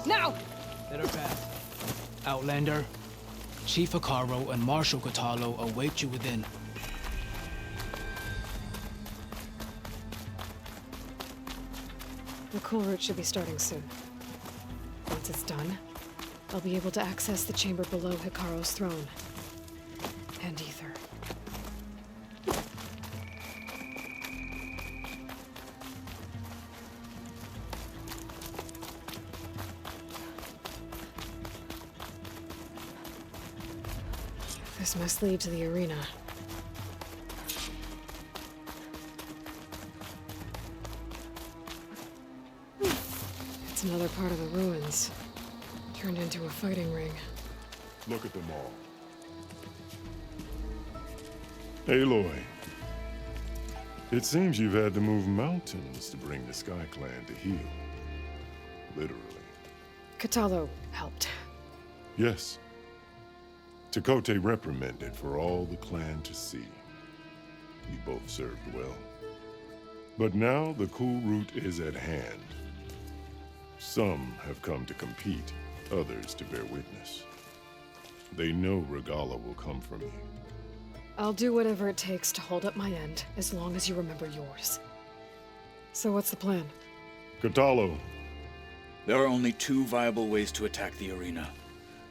Now! Let her pass. Outlander, Chief Hikaru and Marshal Katalo await you within. The Kulrut should be starting soon. Once it's done, I'll be able to access the chamber below Hikaru's throne. And Ether. This must lead to the arena. It's another part of the ruins, turned into a fighting ring. Look at them all. Aloy. It seems you've had to move mountains to bring the Sky Clan to heel. Literally. Katalo helped. Yes. Tekote reprimanded for all the clan to see. You both served well. But now the Kulrut is at hand. Some have come to compete, others to bear witness. They know Regala will come for me. I'll do whatever it takes to hold up my end, as long as you remember yours. So what's the plan? Katalo. There are only two viable ways to attack the arena.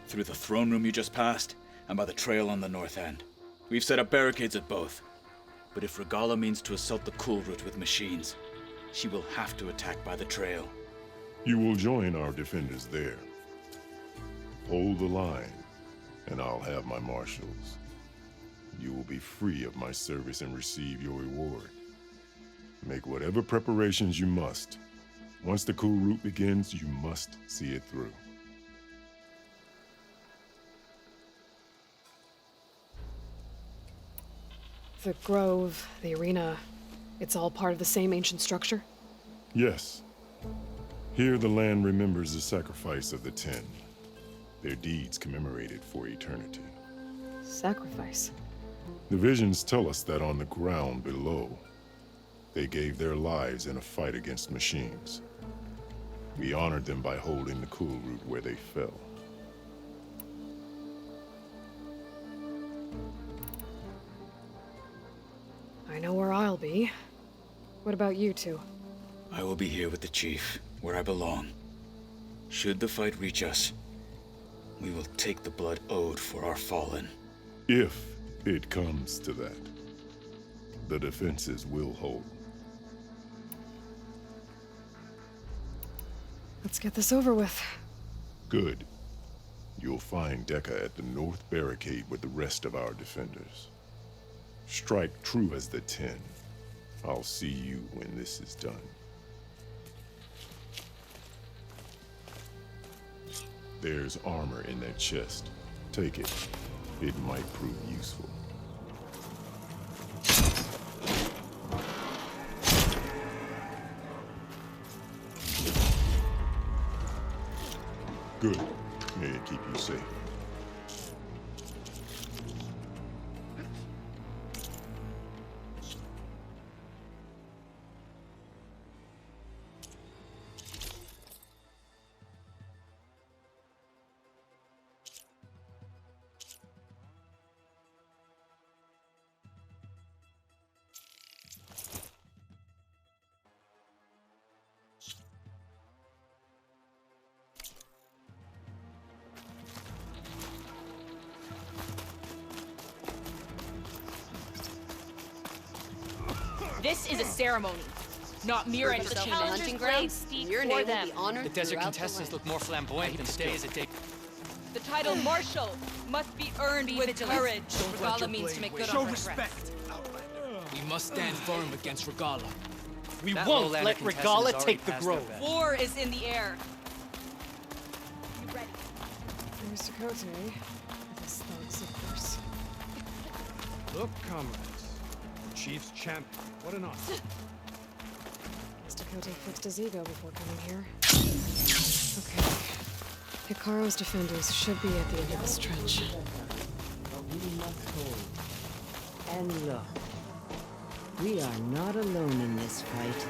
Through the throne room you just passed, and by the trail on the north end. We've set up barricades at both. But if Regala means to assault the Kulrut with machines, she will have to attack by the trail. You will join our defenders there. Hold the line, and I'll have my marshals. You will be free of my service and receive your reward. Make whatever preparations you must. Once the Kulrut begins, you must see it through. The grove, the arena, it's all part of the same ancient structure? Yes. Here the land remembers the sacrifice of the Ten. Their deeds commemorated for eternity. Sacrifice? The visions tell us that on the ground below, they gave their lives in a fight against machines. We honored them by holding the Kulrut where they fell. I know where I'll be. What about you two? I will be here with the chief, where I belong. Should the fight reach us, we will take the blood owed for our fallen. If it comes to that, the defenses will hold. Let's get this over with. Good. You'll find Dekka at the north barricade with the rest of our defenders. Strike true as the Ten. I'll see you when this is done. There's armor in that chest. Take it. It might prove useful. Good. May it keep you safe. This is a ceremony, not mere entertainment. Hunting grounds. Your name will be honored. The desert throughout contestants the look more flamboyant than stays at day. The title Marshal must be earned with courage. Regala means to make good Show respect. We must stand firm against Regala. We That won't lowlander let contestant Regala has already take the passed their grove. best. War is in the air. You ready? There's Tekote. With his thugs, of course. Look, comrades. Chief's champion. What an honor. Guess Tekote fixed his ego before coming here. Okay. Hikaru's defenders should be at the end of this trench. But we must hold. And look, we are not alone in this fight.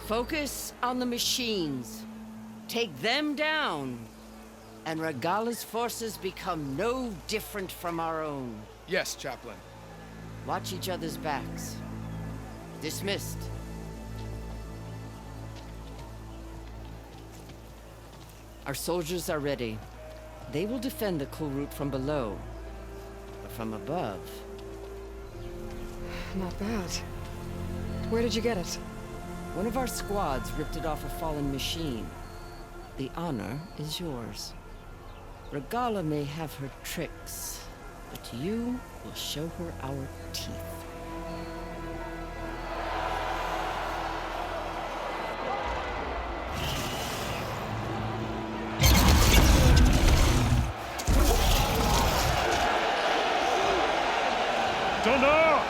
Focus on the machines. Take them down, and Regala's forces become no different from our own. Yes, Chaplain. Watch each other's backs. Dismissed. Our soldiers are ready. They will defend the Kulrut from below. But from above... Not bad. Where did you get it? One of our squads ripped it off a fallen machine. The honor is yours. Regala may have her tricks, but you will show her our teeth. Dana!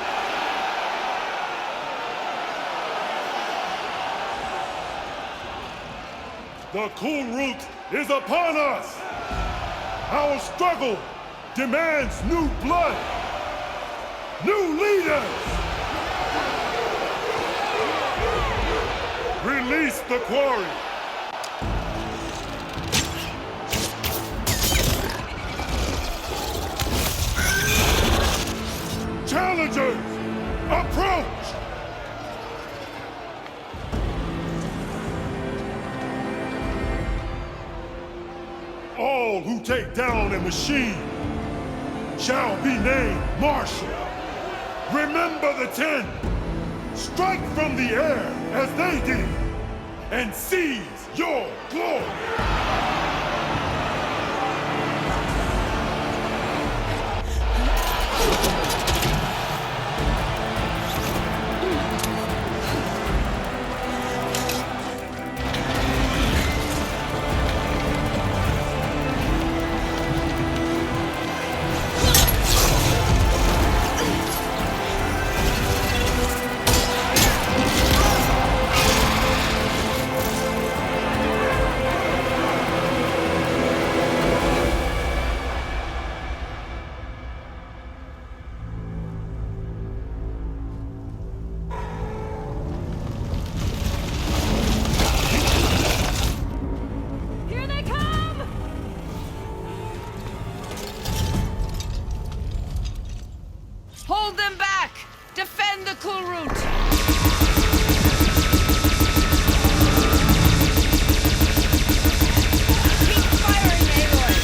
The Kulrut is upon us! Our struggle demands new blood! New leaders! Release the quarry! Challengers, approach! All who take down a machine shall be named Marshal. Remember the 10. Strike from the air as they did, and seize your glory. Hold them back! Defend the Kulrut! Keep firing, Aloy!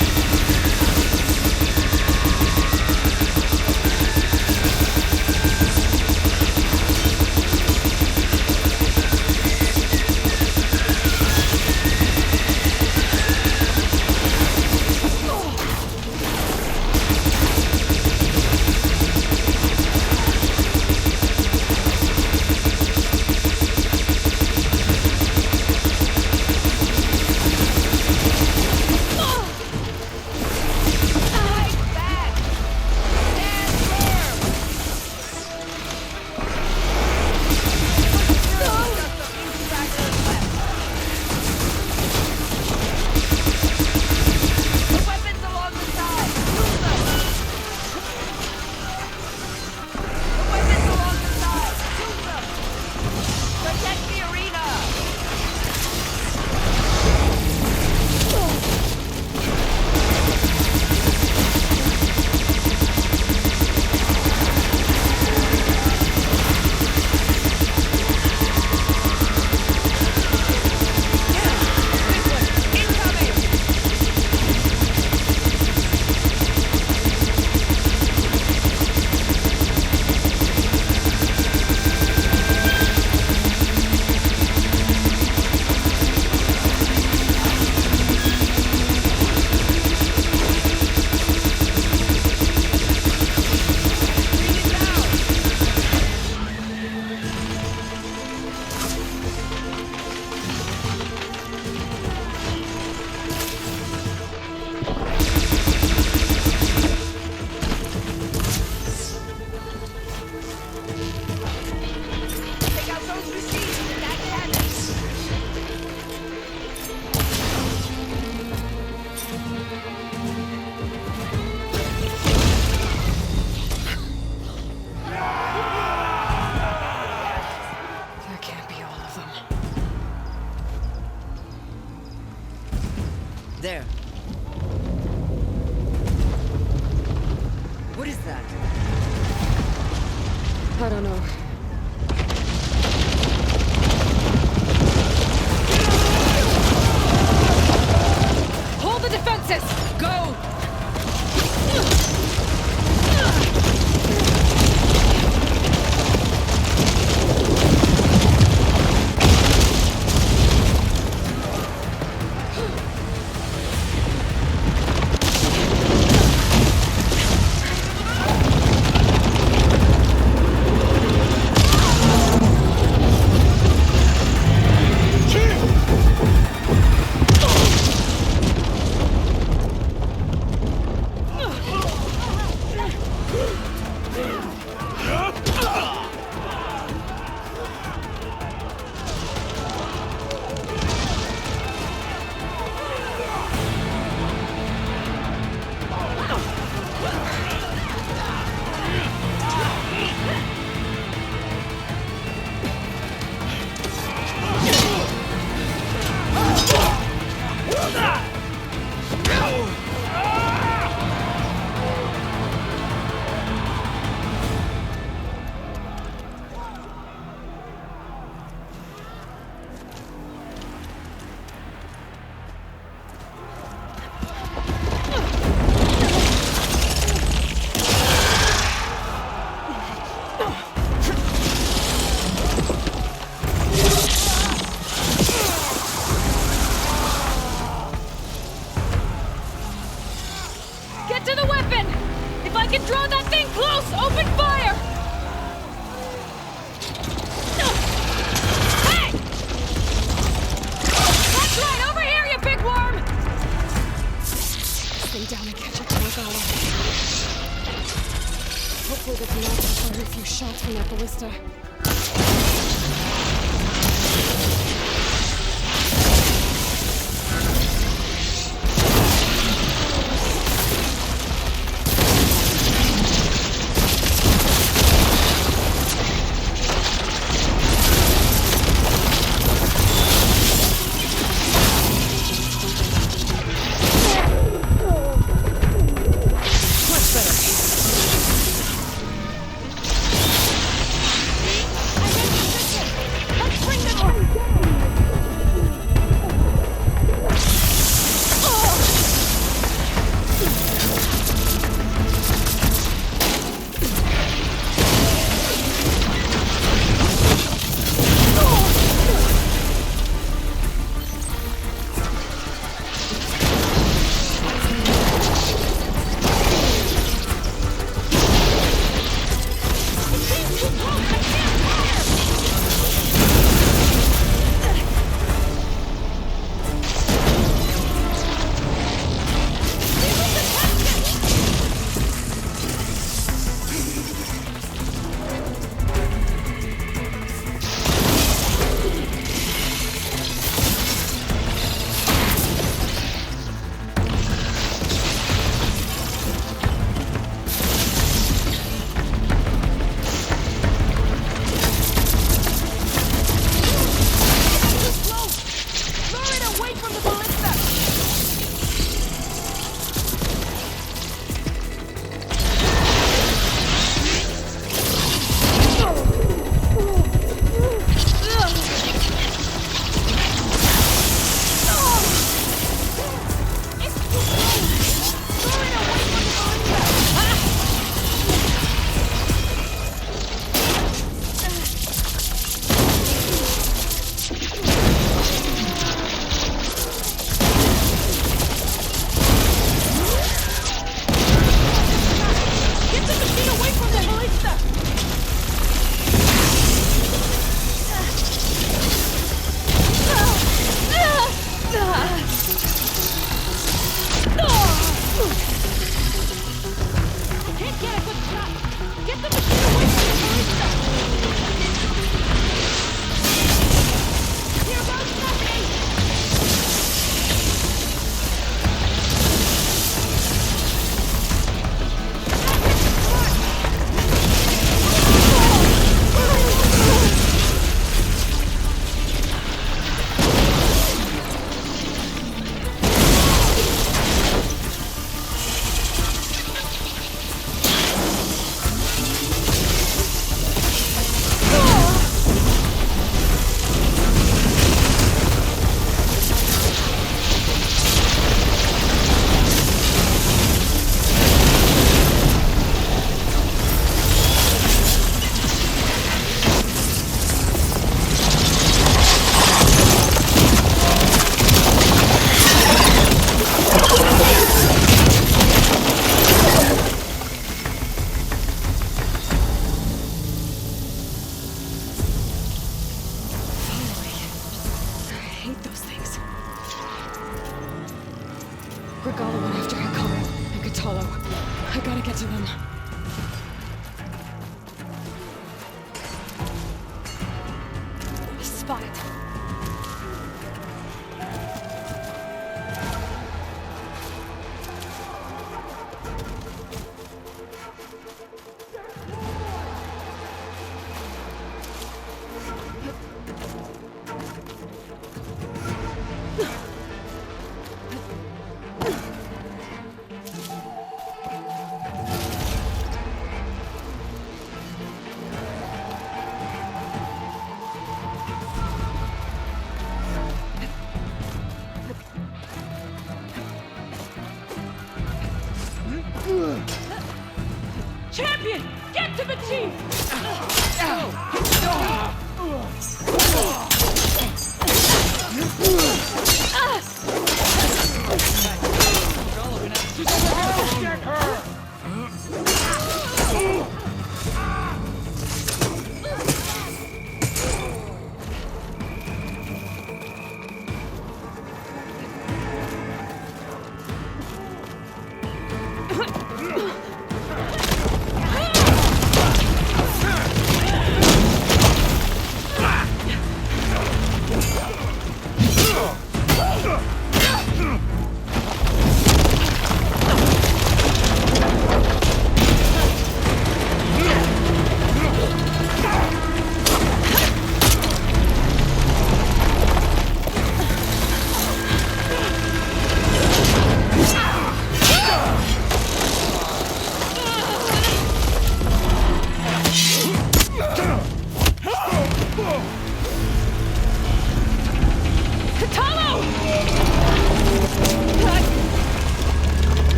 I don't know. Hold the defenses! Go! Down and catch up to Aloy. Hopefully the canal can fire a few shots from that ballista. spot it. Champion, get to the chief!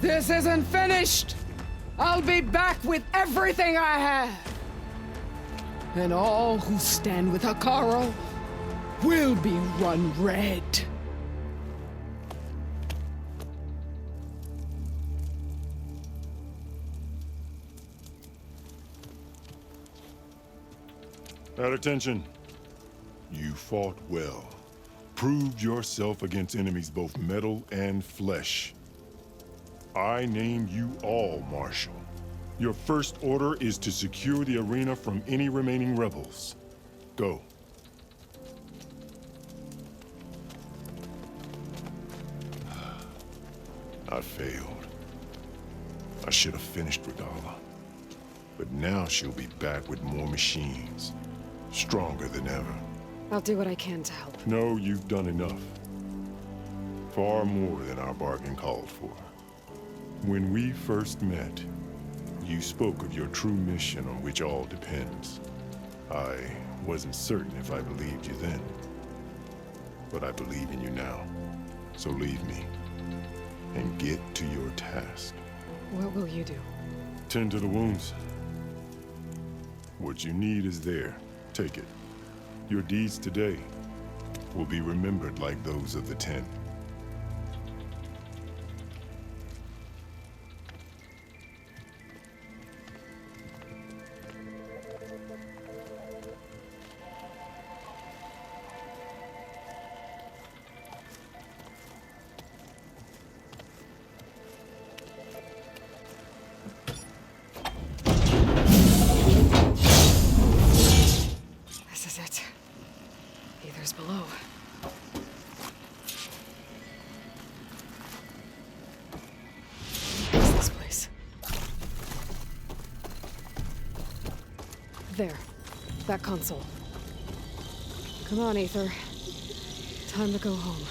This isn't finished! I'll be back with everything I have! And all who stand with Hekarro will be run red. At attention. You fought well. Proved yourself against enemies both metal and flesh. I name you all Marshal. Your first order is to secure the arena from any remaining rebels. Go. I failed. I should have finished Regala. But now she'll be back with more machines. Stronger than ever. I'll do what I can to help. No, you've done enough. Far more than our bargain called for. When we first met, you spoke of your true mission on which all depends. I wasn't certain if I believed you then. But I believe in you now. So leave me. And get to your task. What will you do? Tend to the wounds. What you need is there. Take it. Your deeds today will be remembered like those of the 10. This is it. Ether's below. What's this place? There. That console. Come on, Ether. Time to go home.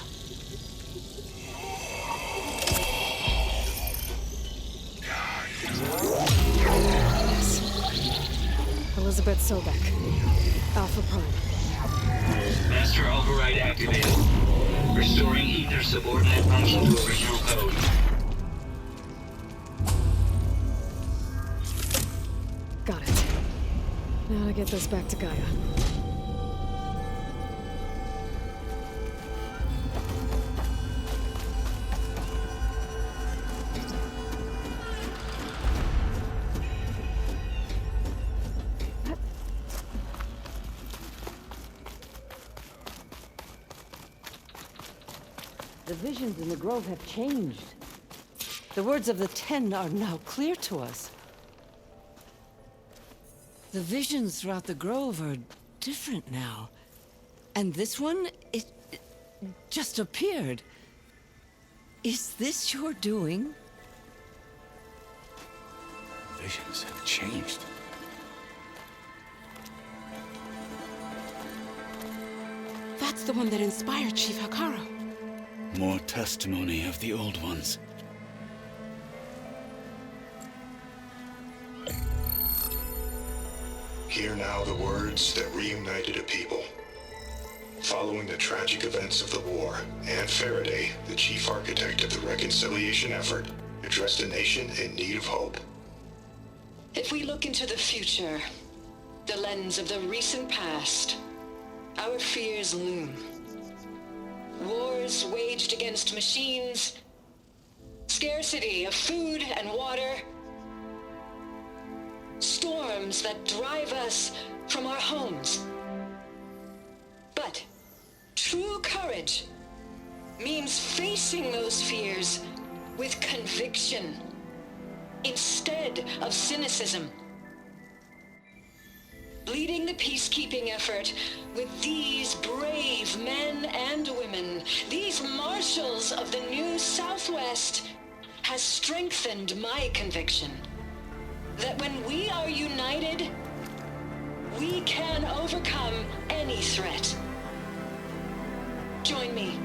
Yes. Elizabeth Sobek. Alpha Prime. Master override activated. Restoring Ether subordinate function to original code. Got it. Now to get this back to Gaia. The visions in the grove have changed. The words of the Ten are now clear to us. The visions throughout the grove are different now. And this one, it just appeared. Is this your doing? Visions have changed. That's the one that inspired Chief Hakaro. More testimony of the old ones. Hear now the words that reunited a people. Following the tragic events of the war, Anne Faraday, the chief architect of the reconciliation effort, addressed a nation in need of hope. If we look into the future, the lens of the recent past, our fears loom. Wars waged against machines, scarcity of food and water, storms that drive us from our homes. But true courage means facing those fears with conviction instead of cynicism. Leading the peacekeeping effort with these brave men and women, these marshals of the new Southwest, has strengthened my conviction that when we are united, we can overcome any threat. Join me.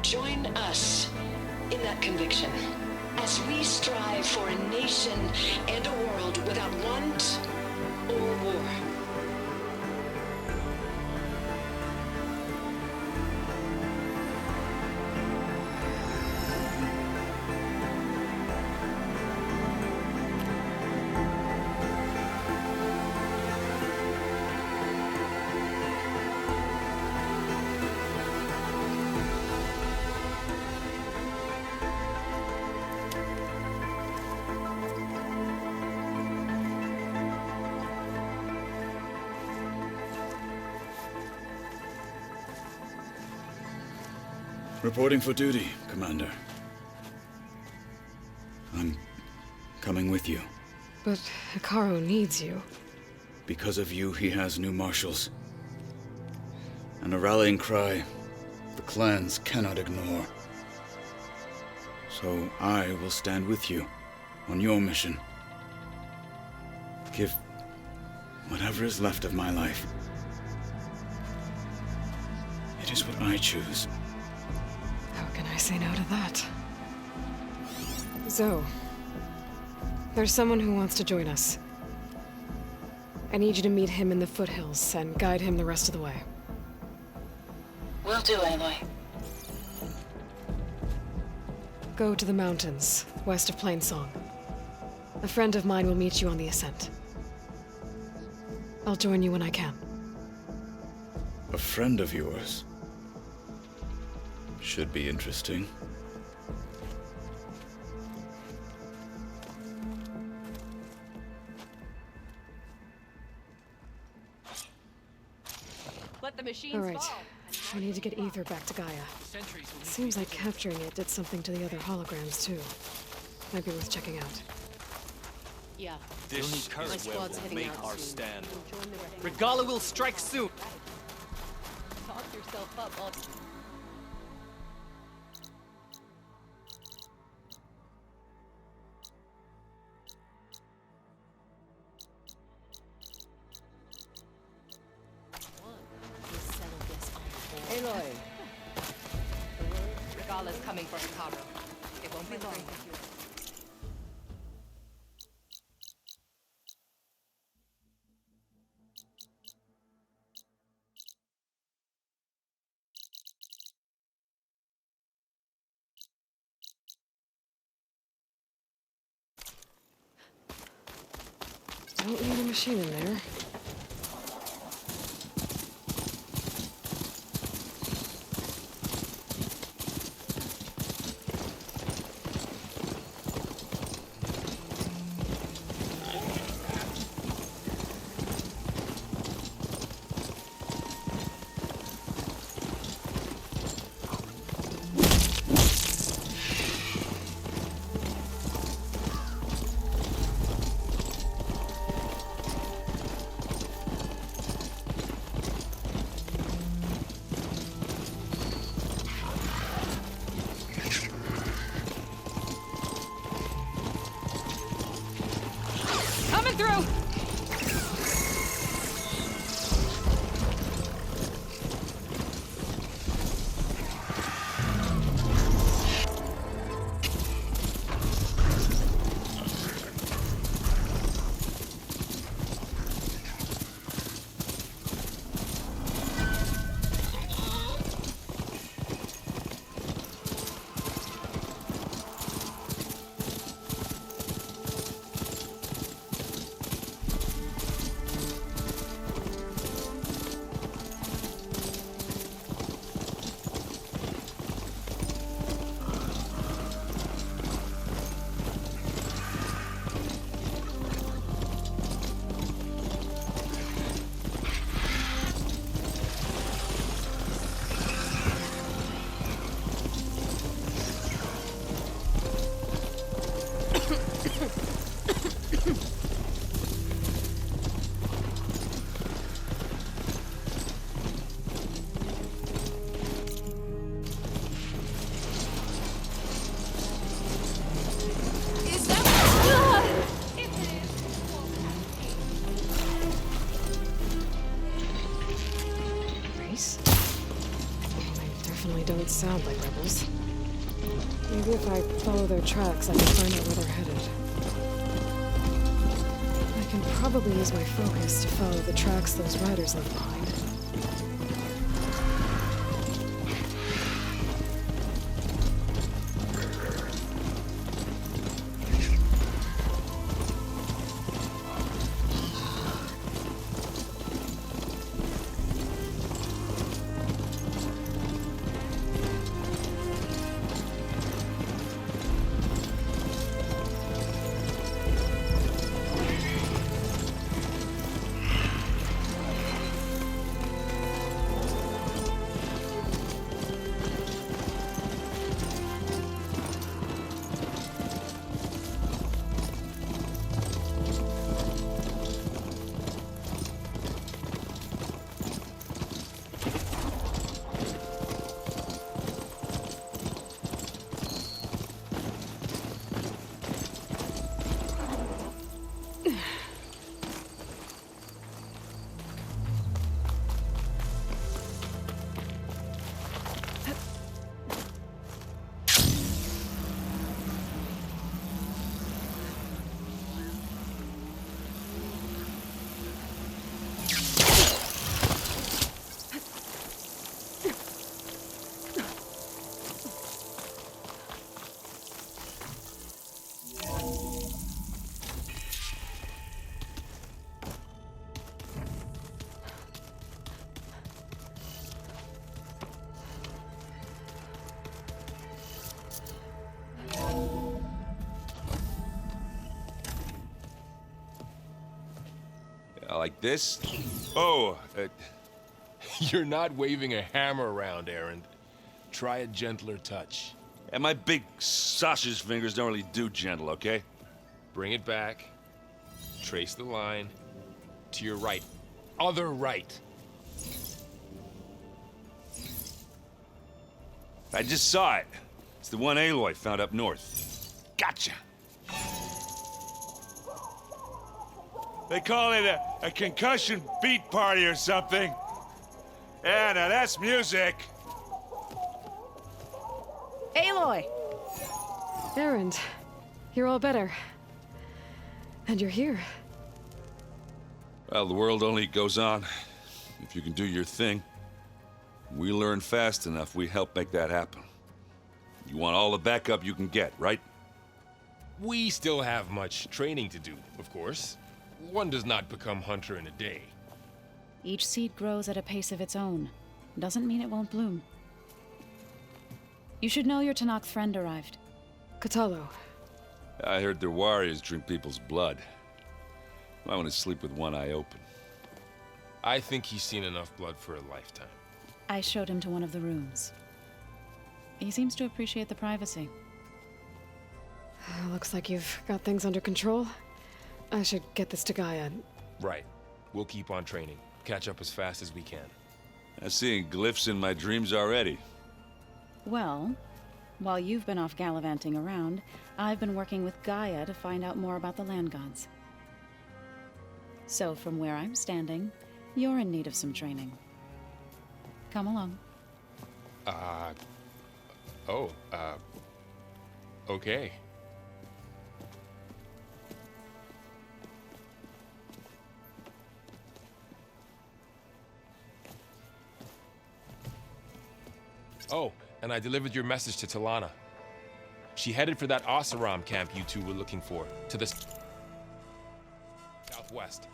Join us in that conviction as we strive for a nation and a world without want or war. Reporting for duty, Commander. I'm coming with you. But Hikaru needs you. Because of you, he has new marshals. And a rallying cry the clans cannot ignore. So I will stand with you on your mission. Give whatever is left of my life. It is what I choose. How can I say no to that? Zoe, there's someone who wants to join us. I need you to meet him in the foothills and guide him the rest of the way. Will do, Aloy. Go to the mountains, west of Plainsong. A friend of mine will meet you on the ascent. I'll join you when I can. A friend of yours? Should be interesting. Let the machines All right. fall. We need to get Ether back to Gaia. Seems like capturing it did something to the other holograms, too. Might be worth checking out. Yeah. This is My where squad's we'll heading make out our soon. stand. We'll join the rest. Regala will strike soon. Talk yourself up. Aloy. Regala's coming for Hikaru. It won't be long. Don't need a machine in there. sound like rebels. Maybe if I follow their tracks, I can find out where they're headed. I can probably use my focus to follow the tracks those riders left behind. Like this? Oh, you're not waving a hammer around, Errand. Try a gentler touch. And my big sausage fingers don't really do gentle, okay? Bring it back. Trace the line. To your right. Other right. I just saw it. It's the one Aloy found up north. Gotcha! They call it a concussion beat party or something. Yeah, now that's music. Aloy! Errand, you're all better. And you're here. Well, the world only goes on if you can do your thing. We learn fast enough, we help make that happen. You want all the backup you can get, right? We still have much training to do, of course. One does not become hunter in a day. Each seed grows at a pace of its own. Doesn't mean it won't bloom. You should know your Tanakh friend arrived. Katalo. I heard their warriors drink people's blood. I want to sleep with one eye open. I think he's seen enough blood for a lifetime. I showed him to one of the rooms. He seems to appreciate the privacy. Looks like you've got things under control. I should get this to Gaia. Right. We'll keep on training. Catch up as fast as we can. I'm seeing glyphs in my dreams already. Well, while you've been off gallivanting around, I've been working with Gaia to find out more about the land gods. So from where I'm standing, you're in need of some training. Come along. Okay. Oh, and I delivered your message to Talana. She headed for that Oseram camp you two were looking for, to the southwest.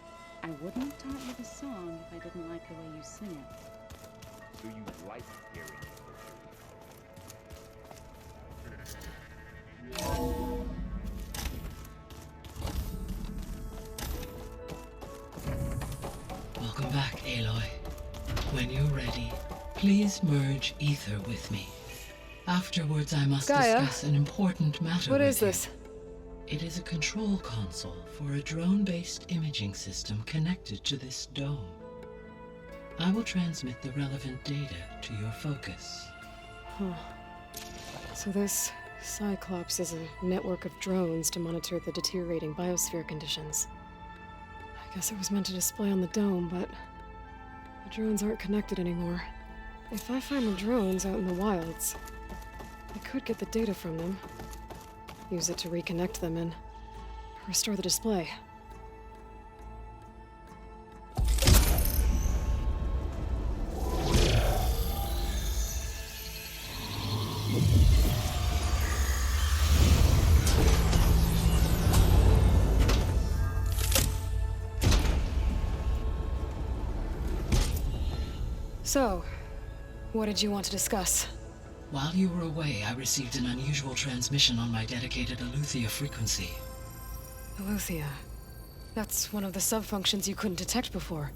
I wouldn't have taught you the song if I didn't like the way you sing it. Do you like hearing Welcome back, Aloy. When you're ready, please merge ether with me. Afterwards, I must discuss an important matter What with is this? It is a control console for a drone-based imaging system connected to this dome. I will transmit the relevant data to your focus. Huh. So this Cyclops is a network of drones to monitor the deteriorating biosphere conditions. I guess it was meant to display on the dome, but the drones aren't connected anymore. If I find the drones out in the wilds, I could get the data from them, use it to reconnect them and restore the display. So, what did you want to discuss? While you were away, I received an unusual transmission on my dedicated Aletheia frequency. Aletheia. That's one of the sub-functions you couldn't detect before.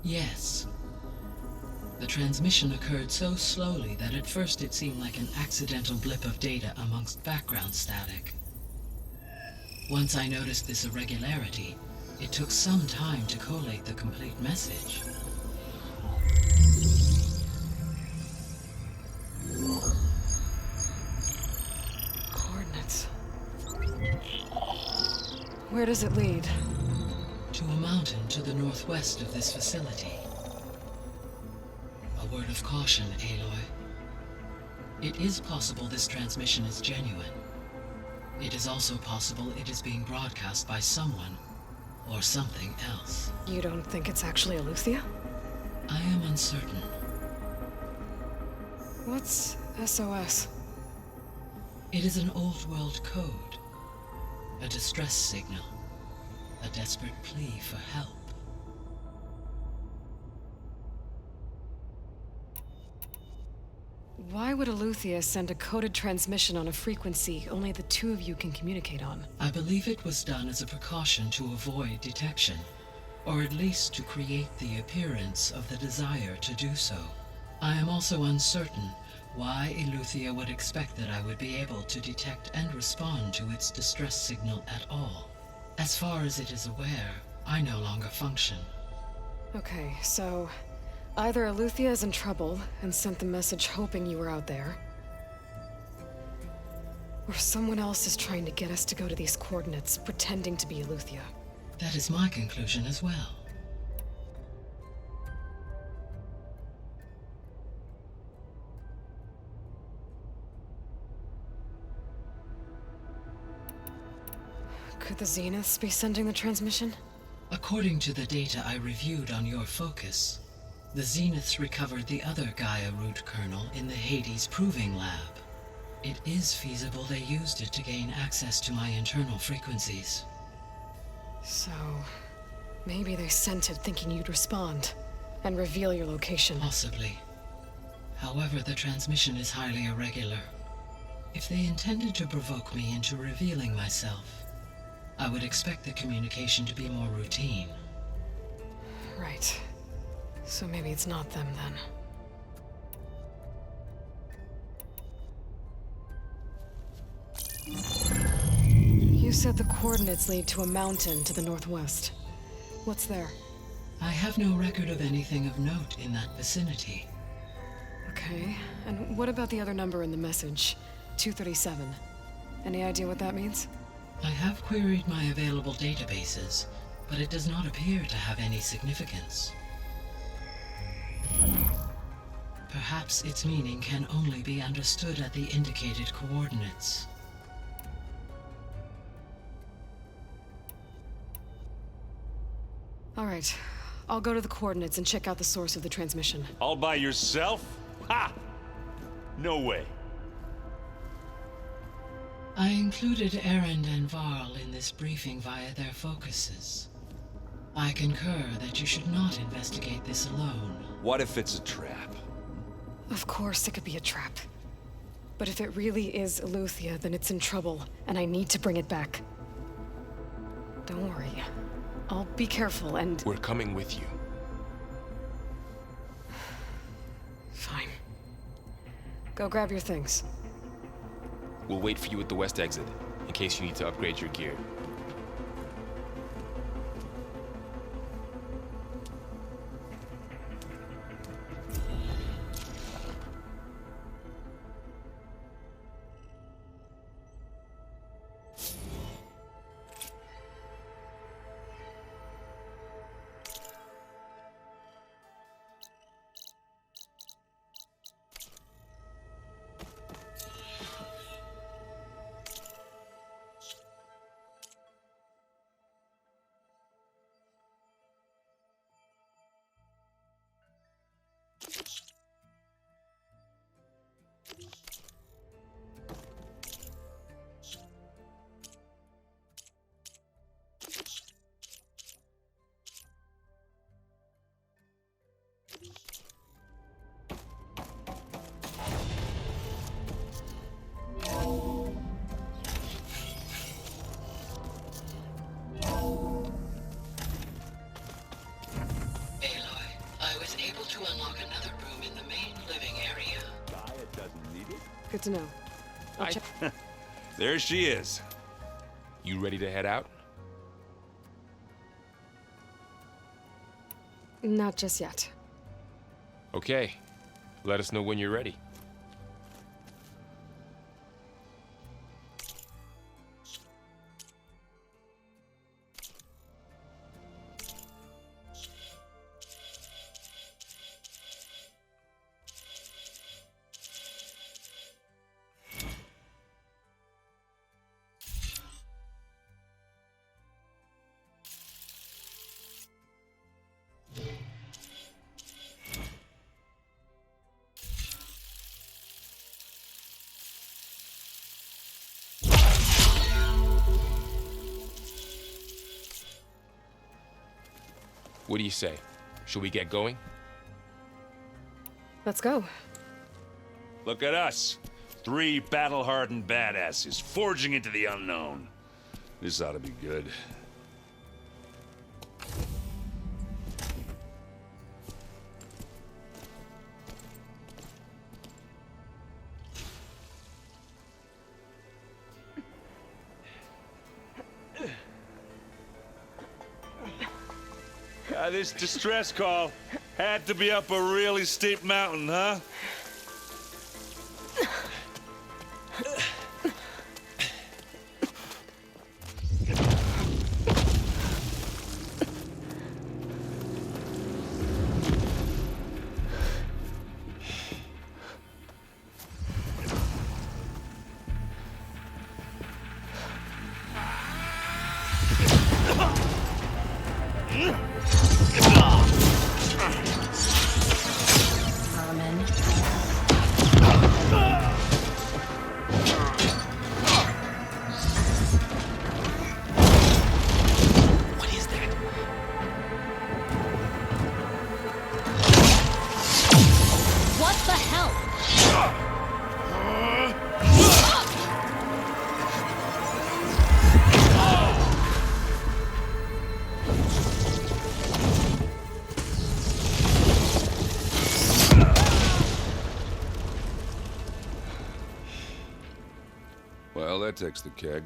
Yes. The transmission occurred so slowly that at first it seemed like an accidental blip of data amongst background static. Once I noticed this irregularity, it took some time to collate the complete message. Coordinates. Where does it lead? To a mountain to the northwest of this facility. A word of caution, Aloy. It is possible this transmission is genuine. It is also possible it is being broadcast by someone or something else. You don't think it's actually Aletheia? I am uncertain. What's SOS? It is an old world code. A distress signal. A desperate plea for help. Why would Aletheia send a coded transmission on a frequency only the two of you can communicate on? I believe it was done as a precaution to avoid detection, or at least to create the appearance of the desire to do so. I am also uncertain why Aletheia would expect that I would be able to detect and respond to its distress signal at all. As far as it is aware, I no longer function. Okay, so either Aletheia is in trouble and sent the message hoping you were out there, or someone else is trying to get us to go to these coordinates, pretending to be Aletheia. That is my conclusion as well. Could the Zeniths be sending the transmission? According to the data I reviewed on your focus, the Zeniths recovered the other Gaia root kernel in the Hades Proving Lab. It is feasible they used it to gain access to my internal frequencies. So, maybe they sent it thinking you'd respond and reveal your location. Possibly. However, the transmission is highly irregular. If they intended to provoke me into revealing myself, I would expect the communication to be more routine. Right. So maybe it's not them then. You said the coordinates lead to a mountain to the northwest. What's there? I have no record of anything of note in that vicinity. Okay, and what about the other number in the message? 237. Any idea what that means? I have queried my available databases, but it does not appear to have any significance. Perhaps its meaning can only be understood at the indicated coordinates. All right, I'll go to the coordinates and check out the source of the transmission. All by yourself? Ha! No way. I included Erend and Varl in this briefing via their focuses. I concur that you should not investigate this alone. What if it's a trap? Of course it could be a trap. But if it really is Aletheia, then it's in trouble, and I need to bring it back. Don't worry. I'll be careful and... We're coming with you. Fine. Go grab your things. We'll wait for you at the west exit, in case you need to upgrade your gear. Good to know. I'll check. There she is. You ready to head out? Not just yet. Okay. Let us know when you're ready. What do you say? Should we get going? Let's go. Look at us. 3 battle-hardened badasses forging into the unknown. This ought to be good. This distress call had to be up a really steep mountain, huh? Well, that takes the keg.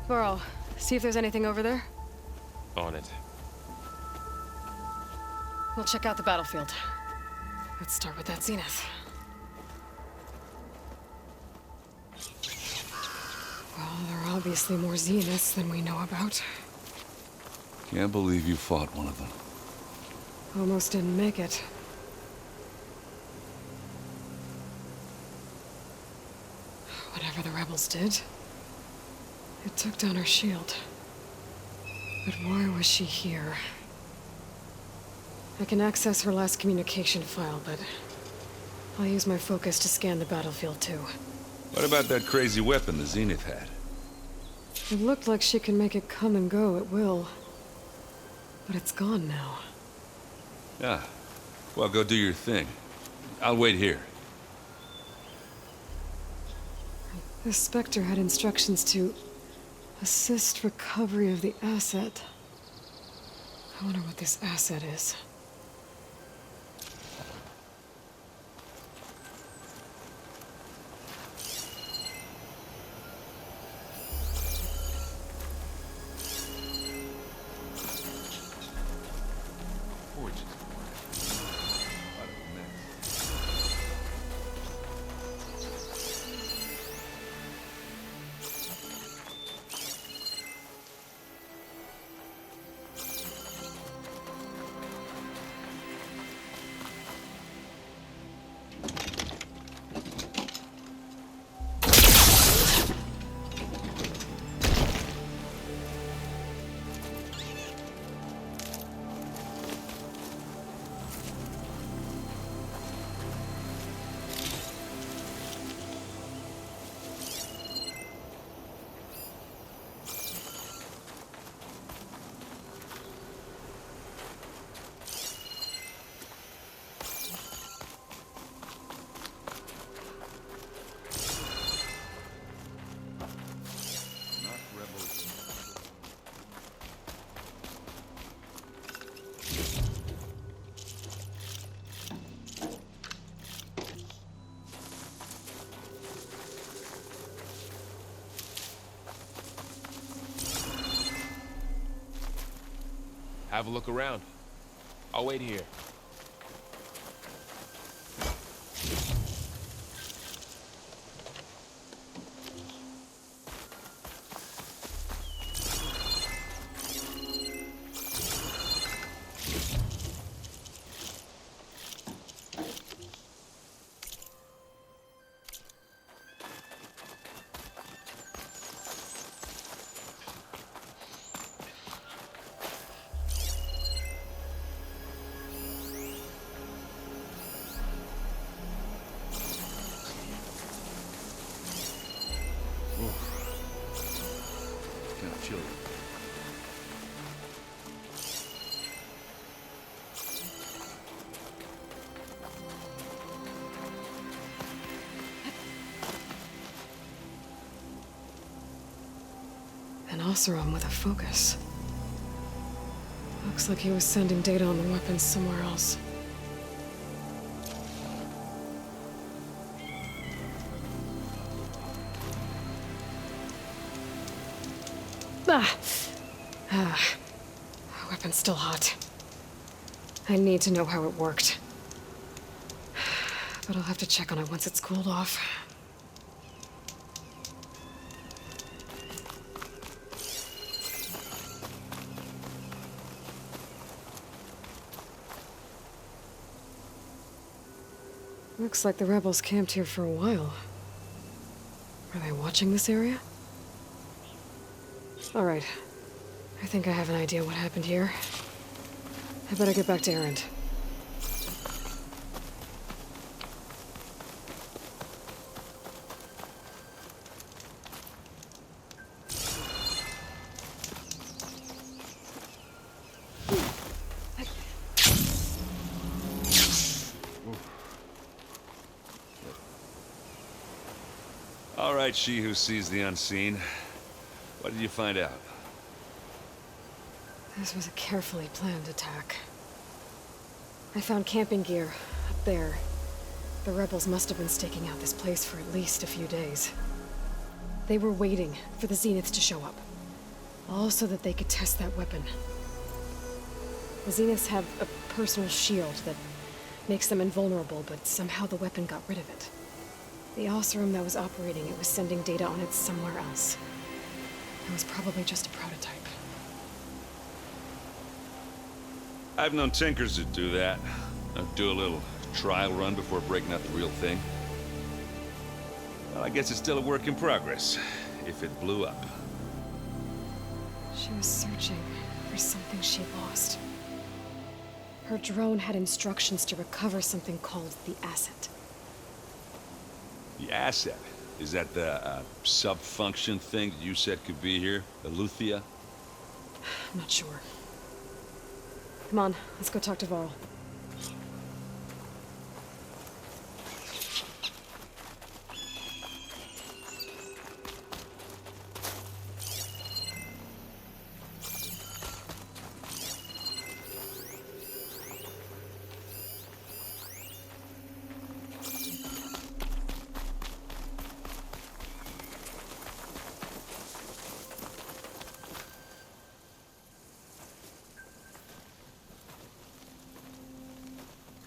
Burrow, see if there's anything over there. On it. We'll check out the battlefield. Let's start with that zenith. Well, there are obviously more zeniths than we know about. Can't believe you fought one of them. Almost didn't make it. Whatever the rebels did, it took down her shield. But why was she here? I can access her last communication file, but I'll use my focus to scan the battlefield too. What about that crazy weapon the Zenith had? It looked like she can make it come and go at will. But it's gone now. Ah. Well, go do your thing. I'll wait here. The Spectre had instructions to assist recovery of the asset. I wonder what this asset is. have a look around. I'll wait here. Kind of chilly. An Oseram with a focus. Looks like he was sending data on the weapons somewhere else. Weapon's still hot. I need to know how it worked. But I'll have to check on it once it's cooled off. Looks like the rebels camped here for a while. Are they watching this area? Alright. I think I have an idea what happened here. I better get back to Erend. All right, she who sees the unseen. What did you find out? This was a carefully planned attack. I found camping gear up there. The rebels must have been staking out this place for at least a few days. They were waiting for the Zeniths to show up. All so that they could test that weapon. The Zeniths have a personal shield that makes them invulnerable, but somehow the weapon got rid of it. The Oseram that was operating it was sending data on it somewhere else. It was probably just a prototype. I've known tinkers that do that. Do a little trial run before breaking out the real thing. Well, I guess it's still a work in progress, if it blew up. She was searching for something she lost. Her drone had instructions to recover something called the asset. The asset? Is that the sub-function thing that you said could be here? Aletheia? I'm not sure. Come on, let's go talk to Varl.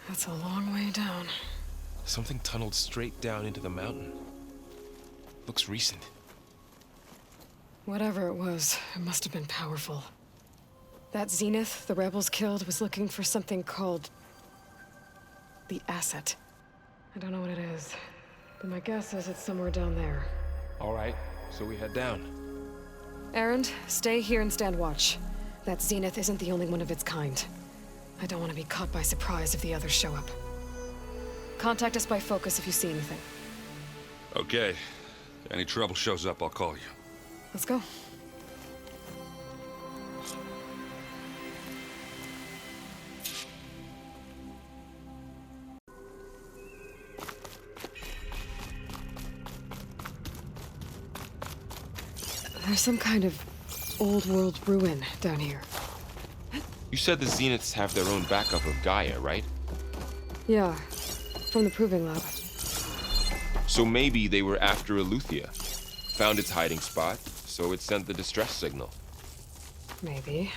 That's a long way down. Something tunneled straight down into the mountain. Looks recent. Whatever it was, it must have been powerful. That Zenith the rebels killed was looking for something called the asset. I don't know what it is, but my guess is it's somewhere down there. All right, so we head down. Erend, stay here and stand watch. That Zenith isn't the only one of its kind. I don't want to be caught by surprise if the others show up. Contact us by focus if you see anything. Okay. Any trouble shows up, I'll call you. Let's go. There's some kind of old world ruin down here. You said the Zeniths have their own backup of Gaia, right? Yeah, from the Proving Lab. So maybe they were after Aletheia. Found its hiding spot, so it sent the distress signal. Maybe.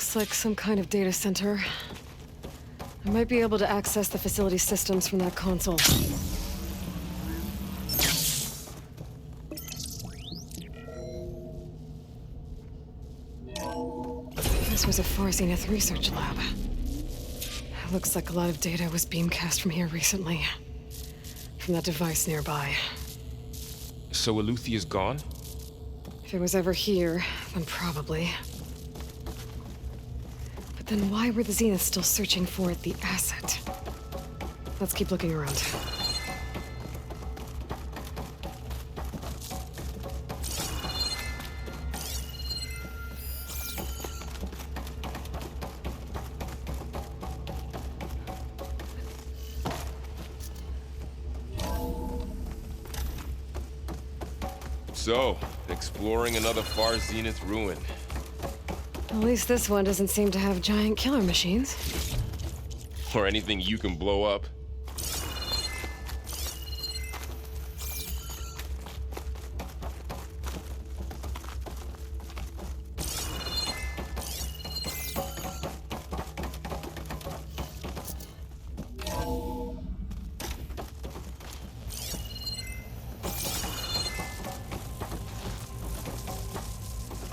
Looks like some kind of data center. I might be able to access the facility systems from that console. This was a Far Zenith research lab. Looks like a lot of data was beamcast from here recently. From that device nearby. So Eluthia's gone? If it was ever here, then probably. But then why were the Zeniths still searching for the asset? Let's keep looking around. So, exploring another Far Zenith ruin. At least this one doesn't seem to have giant killer machines. Or anything you can blow up.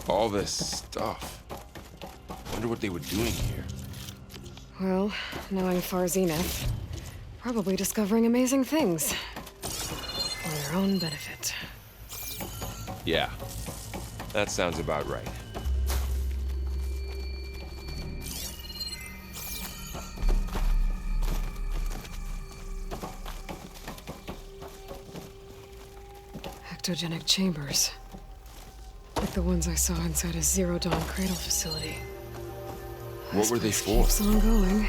All this stuff. Wonder what they were doing here. Well, knowing Far Zenith, probably discovering amazing things. For their own benefit. Yeah, that sounds about right. Ectogenic chambers. Like the ones I saw inside a Zero Dawn Cradle facility. What were they for? Keeps on going.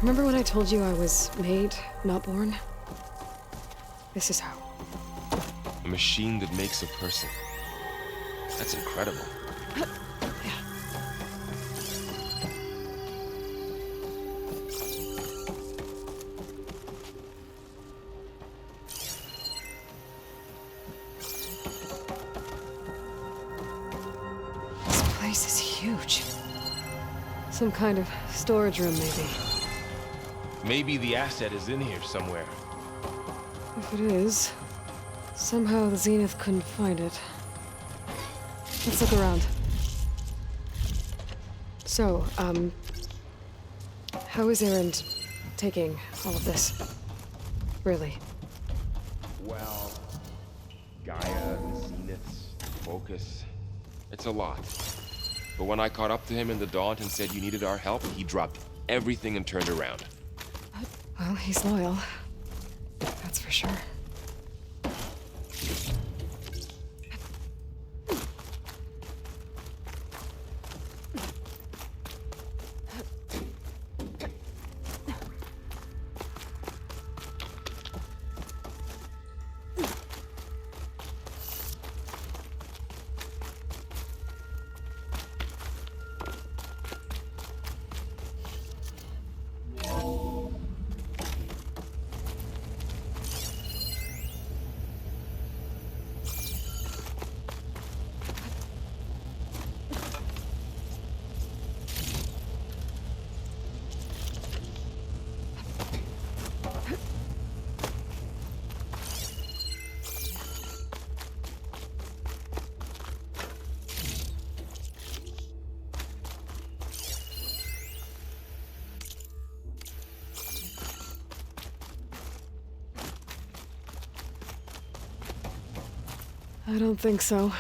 Remember when I told you I was made, not born? This is how. A machine that makes a person. That's incredible. This is huge. Some kind of storage room, maybe. Maybe the asset is in here somewhere. If it is, somehow the Zenith couldn't find it. Let's look around. So, how is Erend taking all of this? Really? Well, Gaia, the Zeniths, Focus. It's a lot. But when I caught up to him in the Daunt and said you needed our help, he dropped everything and turned around. Well, he's loyal. That's for sure. I don't think so.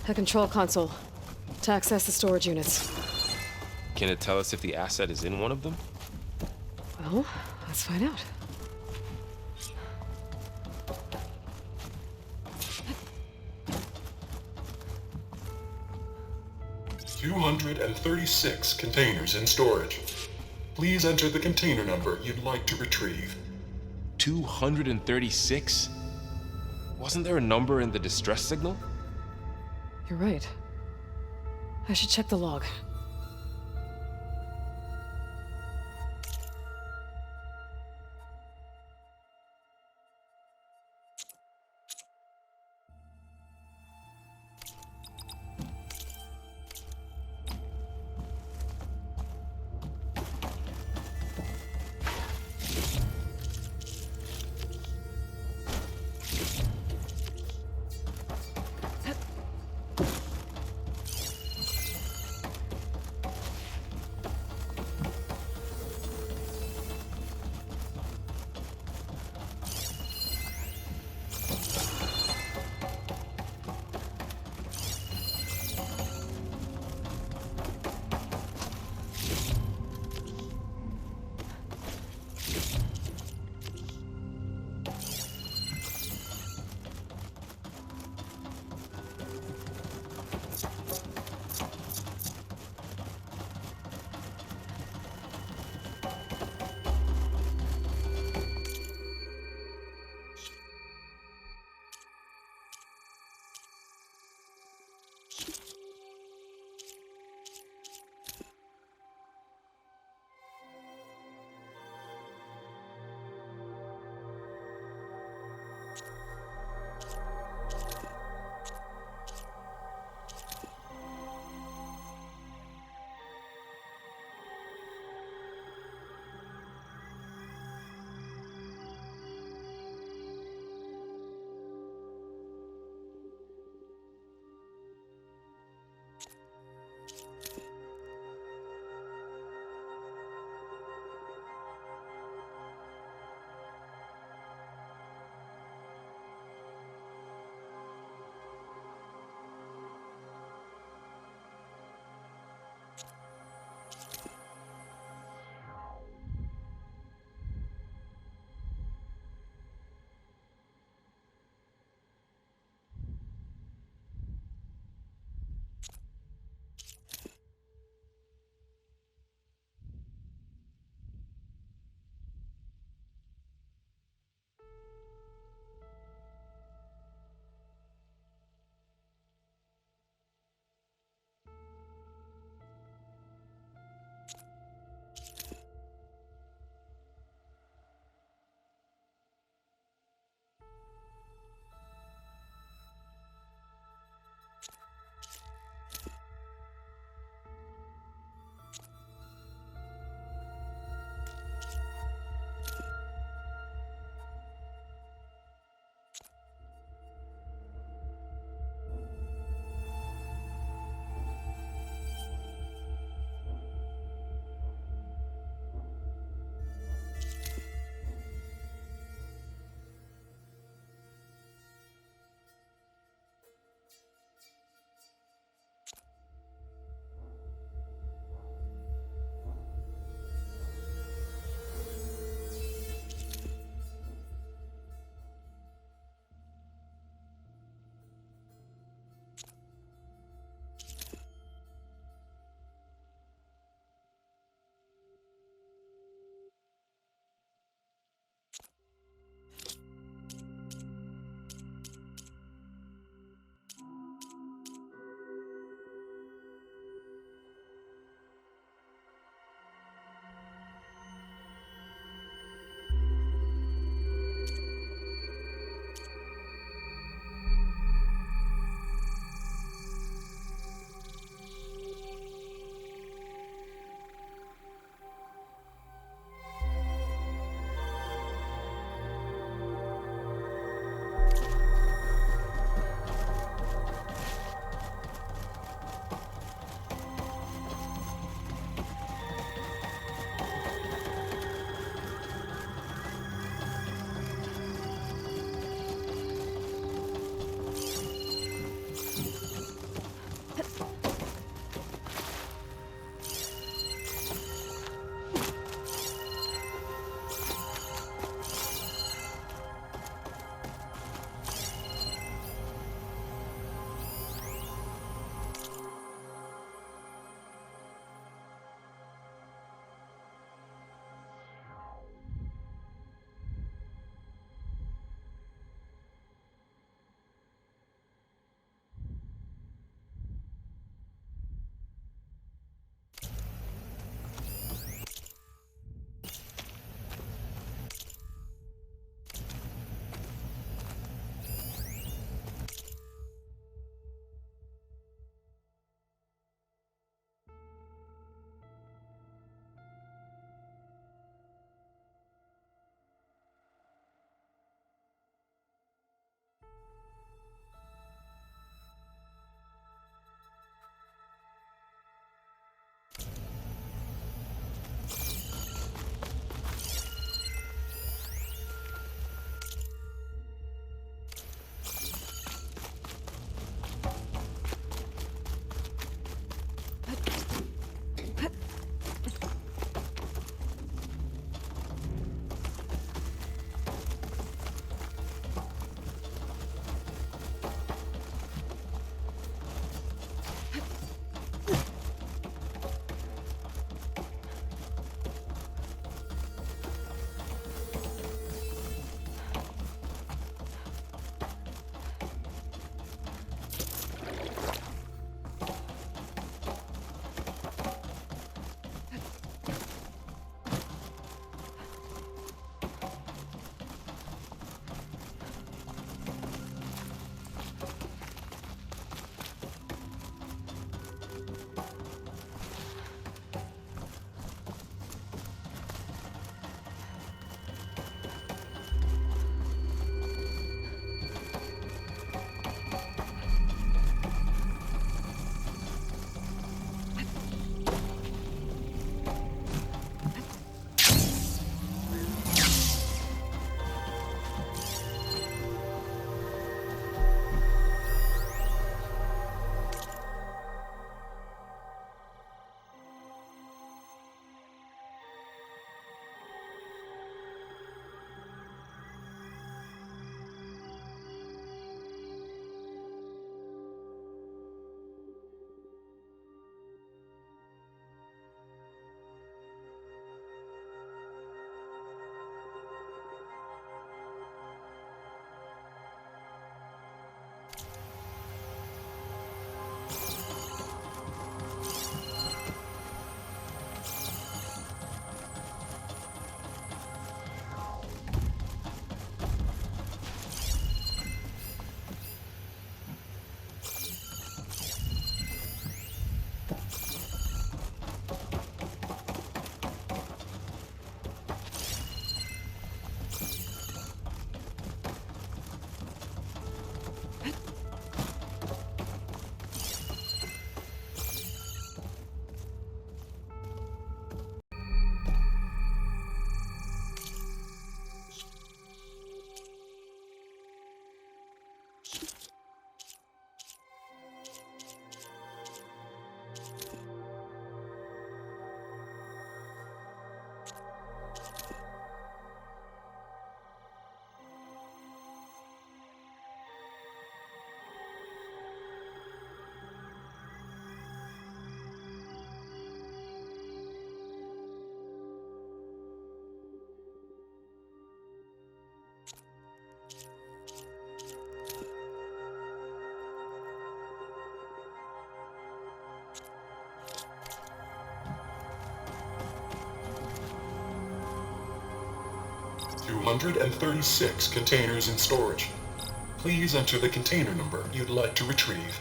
A control console. To access the storage units. Can it tell us if the asset is in one of them? Well, let's find out. "236 containers in storage. Please enter the container number you'd like to retrieve." 236? Wasn't there a number in the distress signal? You're right. I should check the log. 236 containers in storage. Please enter the container number you'd like to retrieve.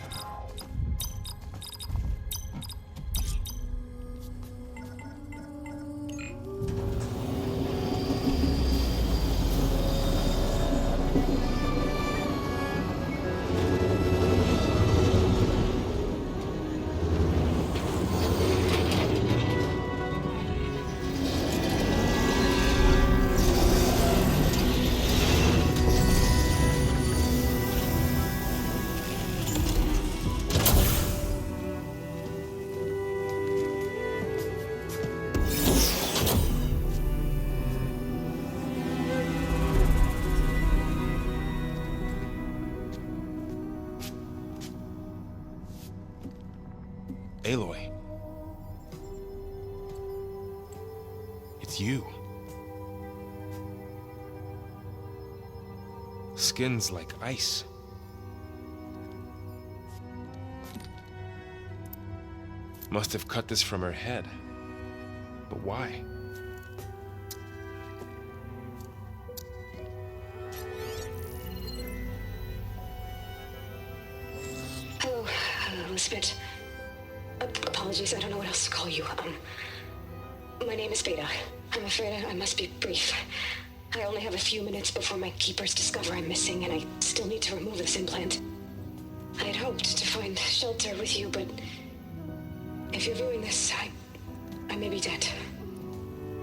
Aloy. It's you. Skin's like ice. Must have cut this from her head. But why? Hello, Elizabeth. Apologies, I don't know what else to call you. My name is Beta. I'm afraid I must be brief. I only have a few minutes before my keepers discover I'm missing, and I still need to remove this implant. I had hoped to find shelter with you, but if you're viewing this, I may be dead.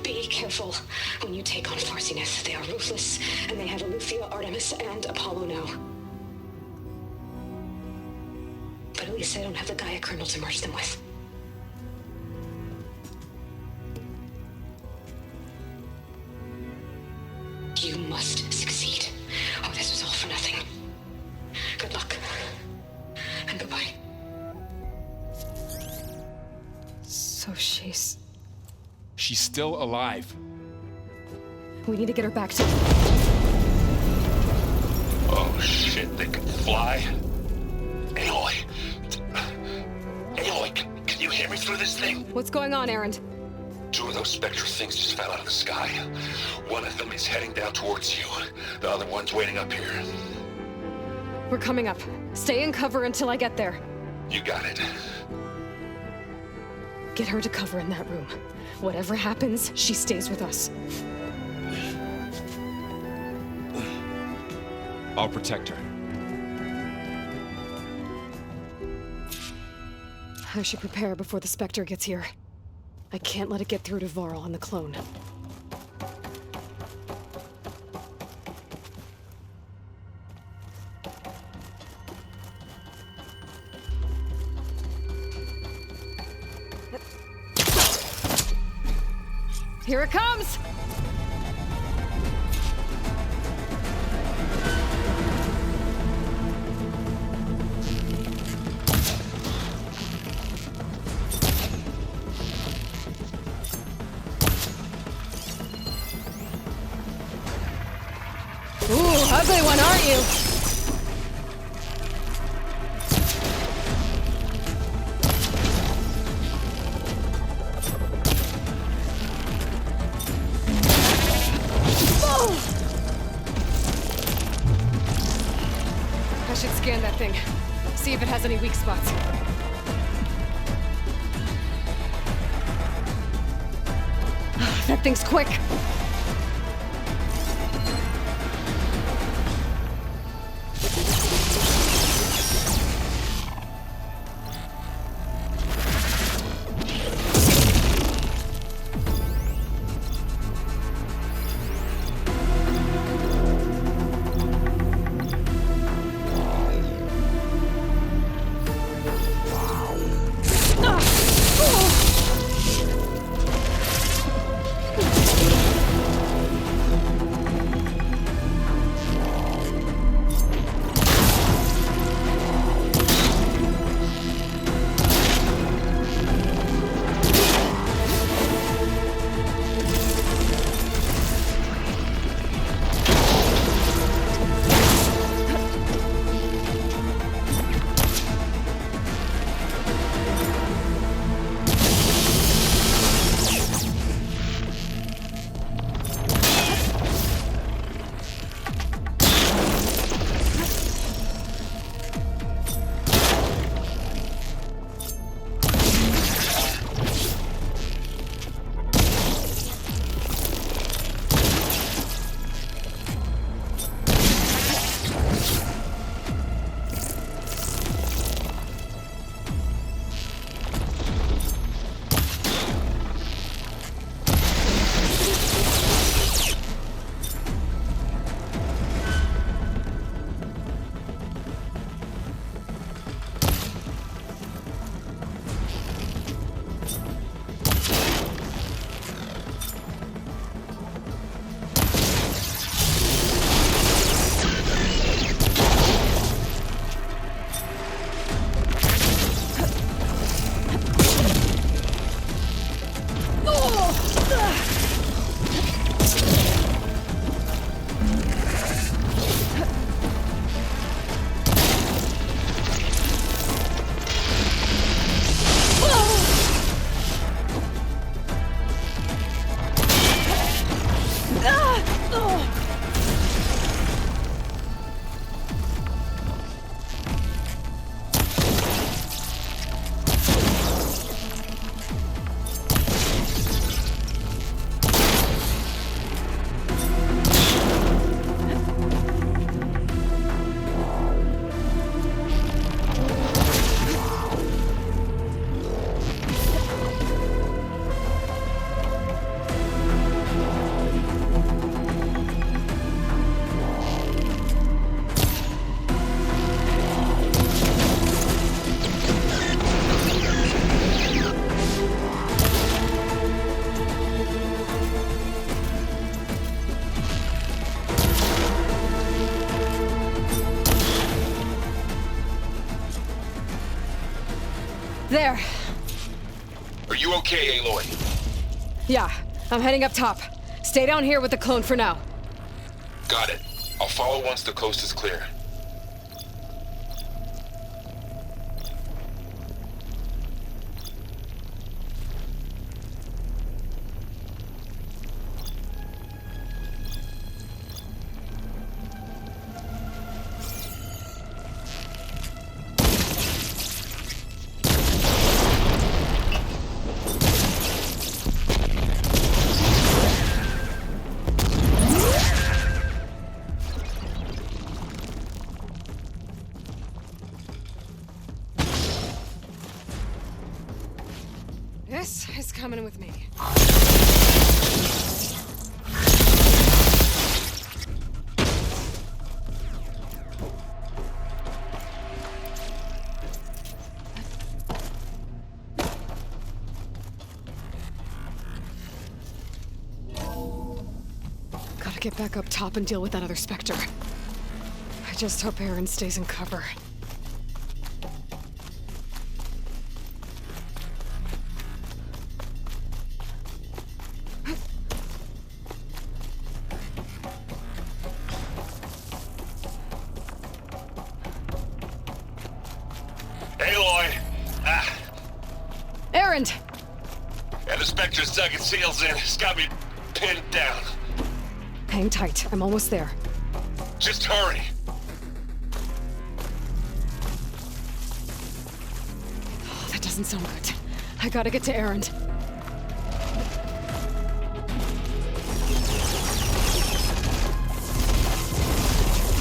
Be careful when you take on Farsineth. They are ruthless, and they have Aletheia, Artemis, and Apollo now. But at least I don't have the Gaia kernel to merge them with. You must succeed, or this was all for nothing. Good luck. And goodbye. So she's... She's still alive. We need to get her back to... Oh shit, they can fly? Aloy. Aloy, can you hear me through this thing? What's going on, Erend? 2 of those Spectre things just fell out of the sky. One of them is heading down towards you. The other one's waiting up here. We're coming up. Stay in cover until I get there. You got it. Get her to cover in that room. Whatever happens, she stays with us. I'll protect her. I should prepare before the Spectre gets here. I can't let it get through to Varl and the clone. Here it comes! Ooh, ugly one, aren't you? I should scan that thing. See if it has any weak spots. That thing's quick. There. Are you okay, Aloy? Yeah, I'm heading up top. Stay down here with the clone for now. Got it. I'll follow once the coast is clear. This is coming with me. Gotta get back up top and deal with that other Spectre. I just hope Aaron stays in cover. Aloy! Aaron! And the Spectre's dug its heels in. It's got me pinned down. Hang tight. I'm almost there. Just hurry. Oh, that doesn't sound good. I gotta get to Aaron.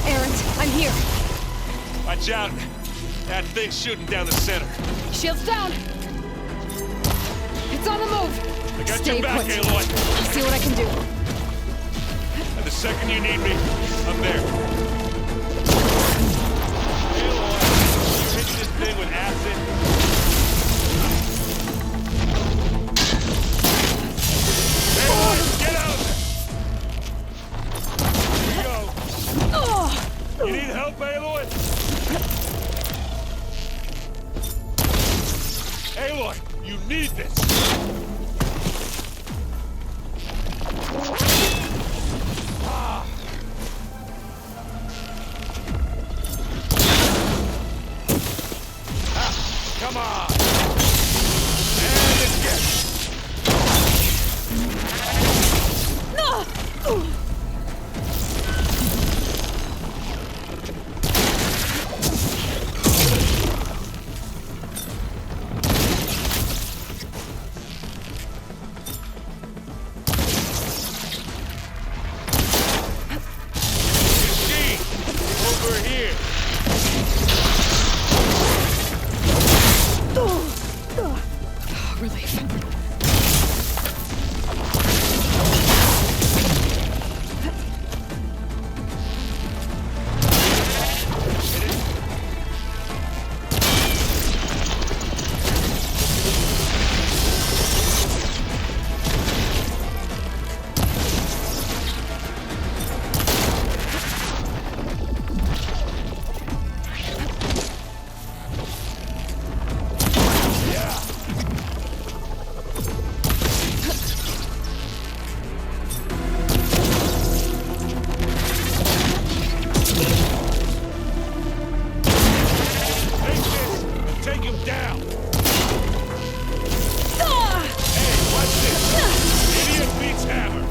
Aaron, I'm here. Watch out. That thing's shooting down the center. Shields down. It's on the move. I got Stay your back, put. Aloy. I'll see what I can do. And the second you need me, I'm there. Aloy, you hit this thing with acid. Aloy, get out of there! Here we go. You need help, Aloy? Aloy, you need this! Come on! And again! Over here! Relief. Take him down! Hey, watch this! Idiot beats hammer!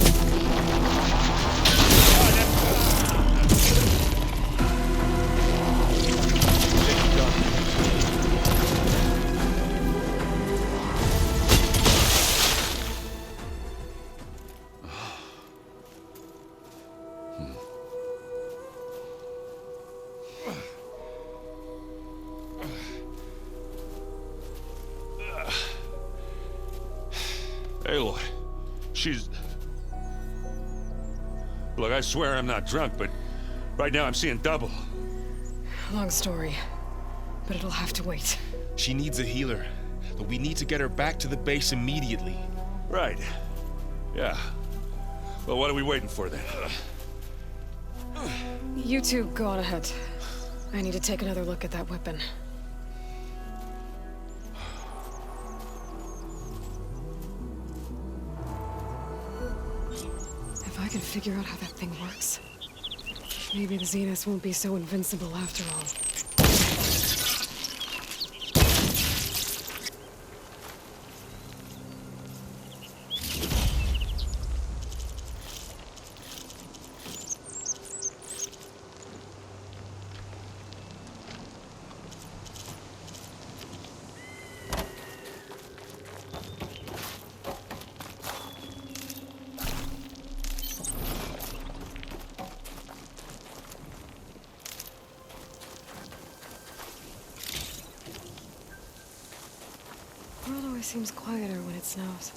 Aloy, she's... Look, I swear I'm not drunk, but right now I'm seeing double. Long story, but it'll have to wait. She needs a healer, but we need to get her back to the base immediately. Right. Yeah. Well, what are we waiting for then? You two go on ahead. I need to take another look at that weapon. can figure out how that thing works, maybe the Zeniths won't be so invincible after all. The world always seems quieter when it snows.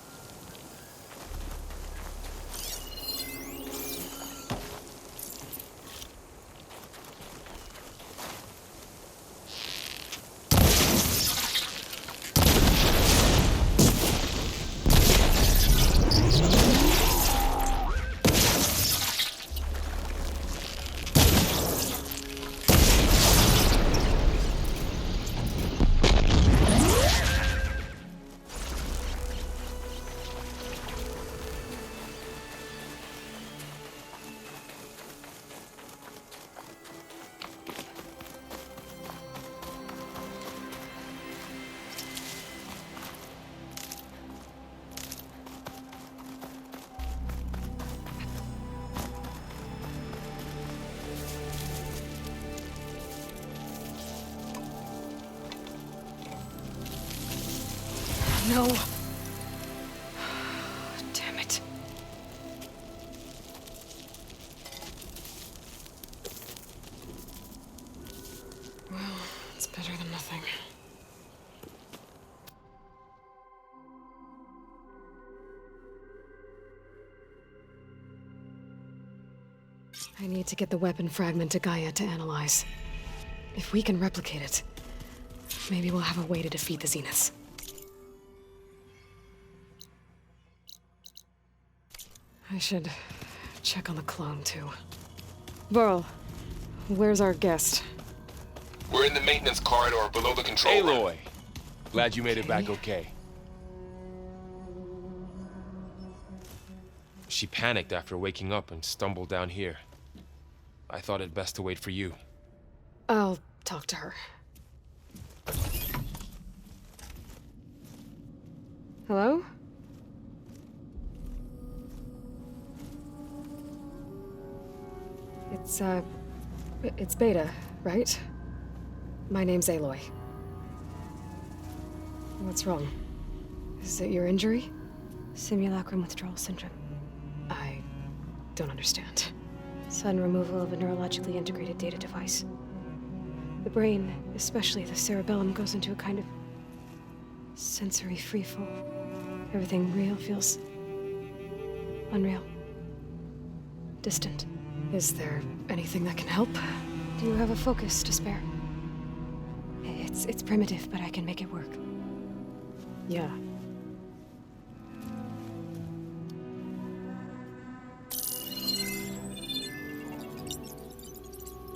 No. Damn it. Well, it's better than nothing. I need to get the weapon fragment to Gaia to analyze. If we can replicate it, maybe we'll have a way to defeat the Zeniths. I should check on the clone, too. Burl, where's our guest? We're in the maintenance corridor below the control room. Aloy! Glad you made it back okay. She panicked after waking up and stumbled down here. I thought it best to wait for you. I'll talk to her. Hello? It's Beta, right? My name's Aloy. What's wrong? Is it your injury? Simulacrum withdrawal syndrome. I don't understand. Sudden removal of a neurologically integrated data device. The brain, especially the cerebellum, goes into a kind of sensory freefall. Everything real feels unreal. Distant. Is there anything that can help? Do you have a focus to spare? It's primitive, but I can make it work. Yeah.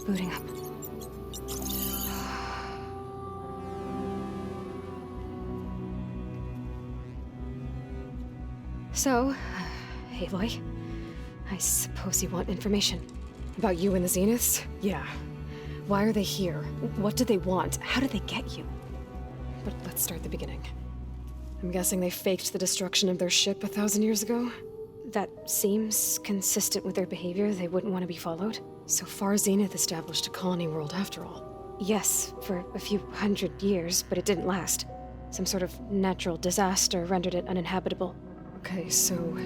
Booting up. So, Aloy, I suppose you want information. About you and the Zeniths? Yeah. Why are they here? What do they want? How did they get you? But let's start at the beginning. I'm guessing they faked the destruction of their ship 1,000 years ago? That seems consistent with their behavior. They wouldn't want to be followed. So far, Zenith established a colony world after all. Yes, for a few hundred years, but it didn't last. Some sort of natural disaster rendered it uninhabitable. Okay, so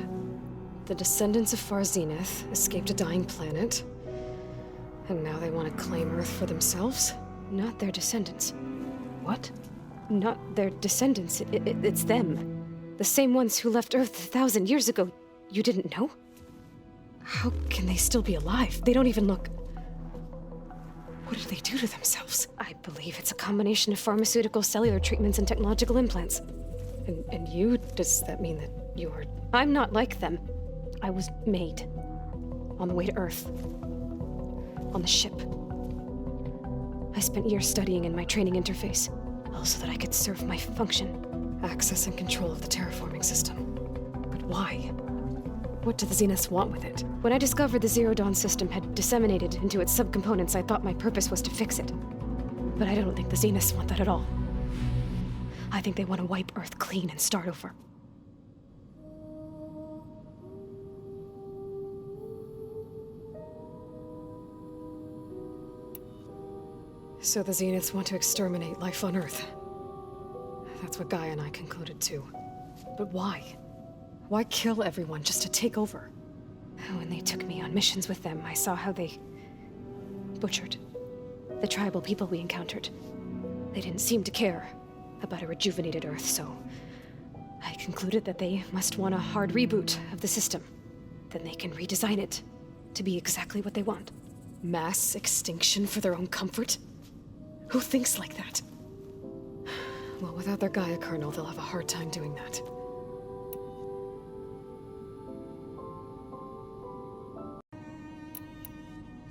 the descendants of Far Zenith escaped a dying planet, and now they want to claim Earth for themselves? Not their descendants. What? Not their descendants. It's them. The same ones who left Earth 1,000 years ago. You didn't know? How can they still be alive? They don't even look... What did they do to themselves? I believe it's a combination of pharmaceutical, cellular treatments, and technological implants. And you? Does that mean that you're... I'm not like them. I was made. On the way to Earth. On the ship. I spent years studying in my training interface, all so that I could serve my function. Access and control of the terraforming system. But why? What do the Zeniths want with it? When I discovered the Zero Dawn system had disseminated into its subcomponents, I thought my purpose was to fix it. But I don't think the Zeniths want that at all. I think they want to wipe Earth clean and start over. So the Zeniths want to exterminate life on Earth. That's what Gaia and I concluded too. But why? Why kill everyone just to take over? When they took me on missions with them, I saw how they butchered the tribal people we encountered. They didn't seem to care about a rejuvenated Earth, so I concluded that they must want a hard reboot of the system. Then they can redesign it to be exactly what they want. Mass extinction for their own comfort? Who thinks like that? Well, without their Gaia kernel, they'll have a hard time doing that.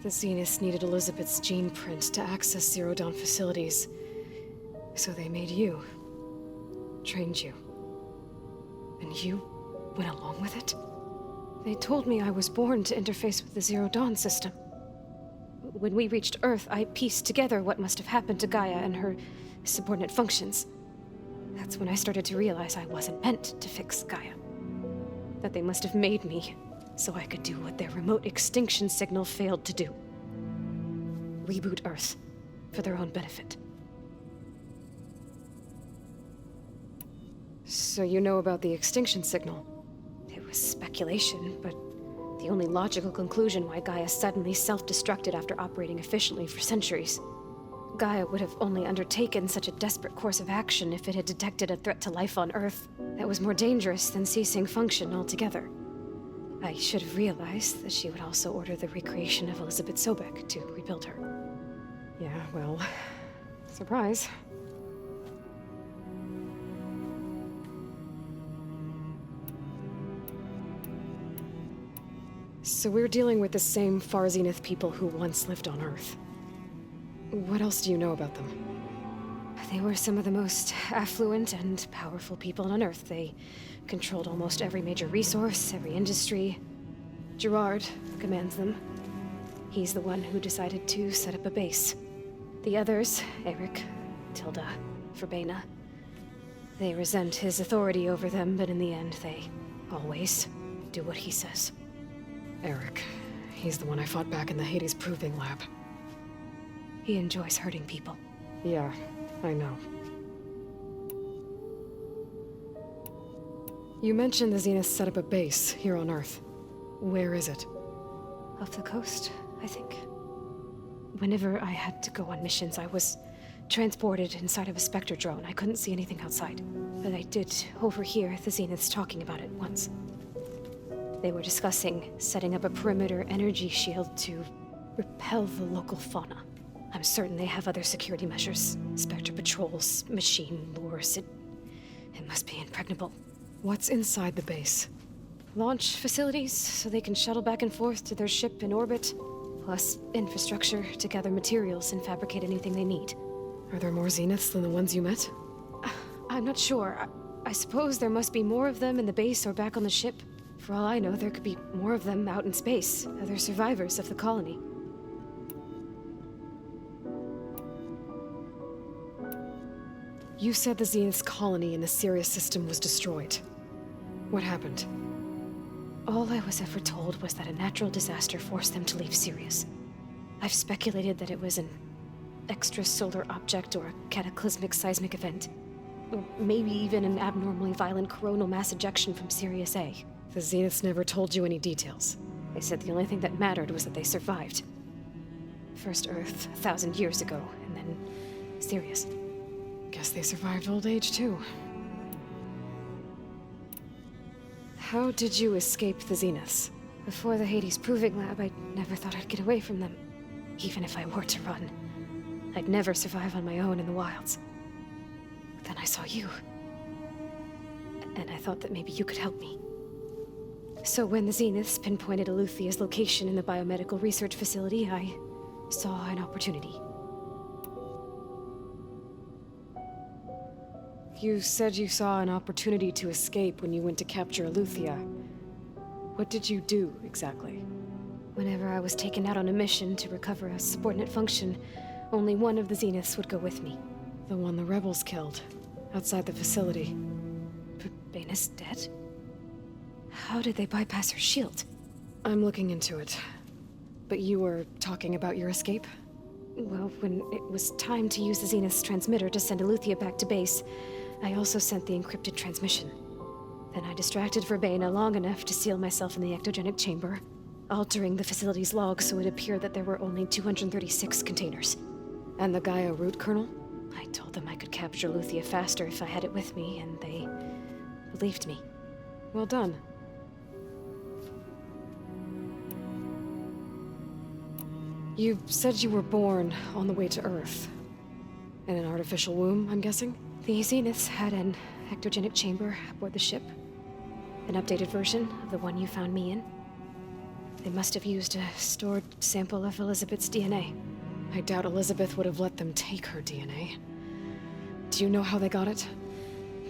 The Zeniths needed Elizabeth's gene print to access Zero Dawn facilities. So they made you. Trained you. And you went along with it? They told me I was born to interface with the Zero Dawn system. When we reached Earth, I pieced together what must have happened to Gaia and her subordinate functions. That's when I started to realize I wasn't meant to fix Gaia. That they must have made me so I could do what their remote extinction signal failed to do. Reboot Earth for their own benefit. So you know about the extinction signal? It was speculation, but the only logical conclusion why Gaia suddenly self-destructed after operating efficiently for centuries. Gaia would have only undertaken such a desperate course of action if it had detected a threat to life on Earth that was more dangerous than ceasing function altogether. I should have realized that she would also order the recreation of Elizabeth Sobek to rebuild her. Yeah, well, surprise. So we're dealing with the same Far Zenith people who once lived on Earth. What else do you know about them? They were some of the most affluent and powerful people on Earth. They controlled almost every major resource, every industry. Gerard commands them. He's the one who decided to set up a base. The others, Eric, Tilda, Verbena, they resent his authority over them, but in the end, they always do what he says. Eric, he's the one I fought back in the Hades Proving Lab. He enjoys hurting people. Yeah, I know. You mentioned the Zeniths set up a base here on Earth. Where is it? Off the coast, I think. Whenever I had to go on missions, I was transported inside of a Spectre drone. I couldn't see anything outside. But I did overhear the Zeniths talking about it once. They were discussing setting up a perimeter energy shield to repel the local fauna. I'm certain they have other security measures. Spectre patrols, machine lures. It must be impregnable. What's inside the base? Launch facilities, so they can shuttle back and forth to their ship in orbit. Plus infrastructure to gather materials and fabricate anything they need. Are there more Zeniths than the ones you met? I'm not sure. I suppose there must be more of them in the base or back on the ship. For all I know, there could be more of them out in space, other survivors of the colony. You said the Zenith's colony in the Sirius system was destroyed. What happened? All I was ever told was that a natural disaster forced them to leave Sirius. I've speculated that it was an extrasolar object or a cataclysmic seismic event. Or maybe even an abnormally violent coronal mass ejection from Sirius A. The Zeniths never told you any details. They said the only thing that mattered was that they survived. First Earth, 1,000 years ago, and then Sirius. Guess they survived old age, too. How did you escape the Zeniths? Before the Hades Proving Lab, I never thought I'd get away from them. Even if I were to run. I'd never survive on my own in the wilds. But then I saw you. And I thought that maybe you could help me. So when the Zeniths pinpointed Eluthia's location in the biomedical research facility, I saw an opportunity. You said you saw an opportunity to escape when you went to capture Eluthia. What did you do, exactly? Whenever I was taken out on a mission to recover a subordinate function, only one of the Zeniths would go with me. The one the rebels killed, outside the facility. Baina's dead? How did they bypass her shield? I'm looking into it. But you were talking about your escape? Well, when it was time to use the Zenith's transmitter to send Aletheia back to base, I also sent the encrypted transmission. Then I distracted Verbaina long enough to seal myself in the ectogenic chamber, altering the facility's log so it appeared that there were only 236 containers. And the Gaia root kernel? I told them I could capture Aletheia faster if I had it with me, and they believed me. Well done. You said you were born on the way to Earth. In an artificial womb, I'm guessing? The Zeniths had an ectogenic chamber aboard the ship. An updated version of the one you found me in. They must have used a stored sample of Elizabeth's DNA. I doubt Elizabeth would have let them take her DNA. Do you know how they got it?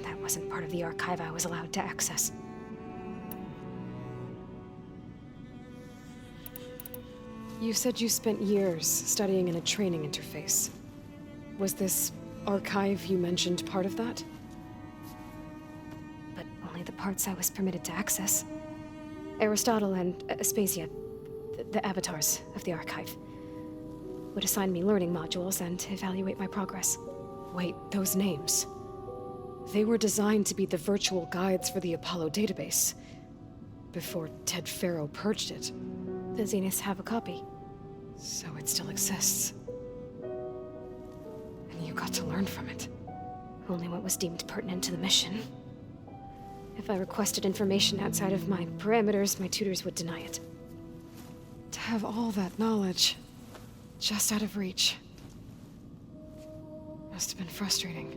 That wasn't part of the archive I was allowed to access. You said you spent years studying in a training interface. Was this archive you mentioned part of that? But only the parts I was permitted to access. Aristotle and Aspasia, the avatars of the archive, would assign me learning modules and evaluate my progress. Wait, those names. They were designed to be the virtual guides for the Apollo database, before Ted Faro purged it. The Zeniths have a copy. So it still exists. And you got to learn from it. Only what was deemed pertinent to the mission. If I requested information outside of my parameters, my tutors would deny it. To have all that knowledge, just out of reach. Must have been frustrating.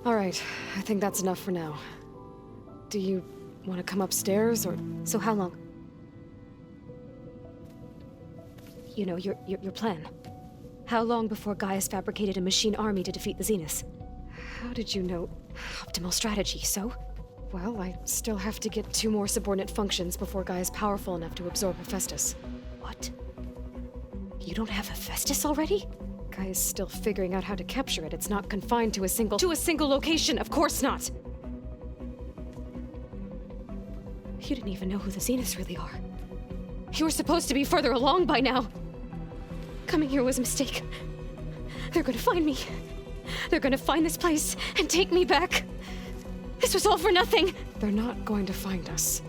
All right, I think that's enough for now. Do you want to come upstairs, or...? So how long? You know, your plan. How long before Gaius fabricated a machine army to defeat the Zeniths? How did you know? Optimal strategy, so? Well, I still have to get 2 more subordinate functions before Gaia's powerful enough to absorb Hephaestus. What? You don't have Hephaestus already? Gaia's still figuring out how to capture it. It's not confined to a single... To a single location! Of course not! You didn't even know who the Zeniths really are. You were supposed to be further along by now. Coming here was a mistake. They're gonna find me. They're gonna find this place and take me back. This was all for nothing. They're not going to find us.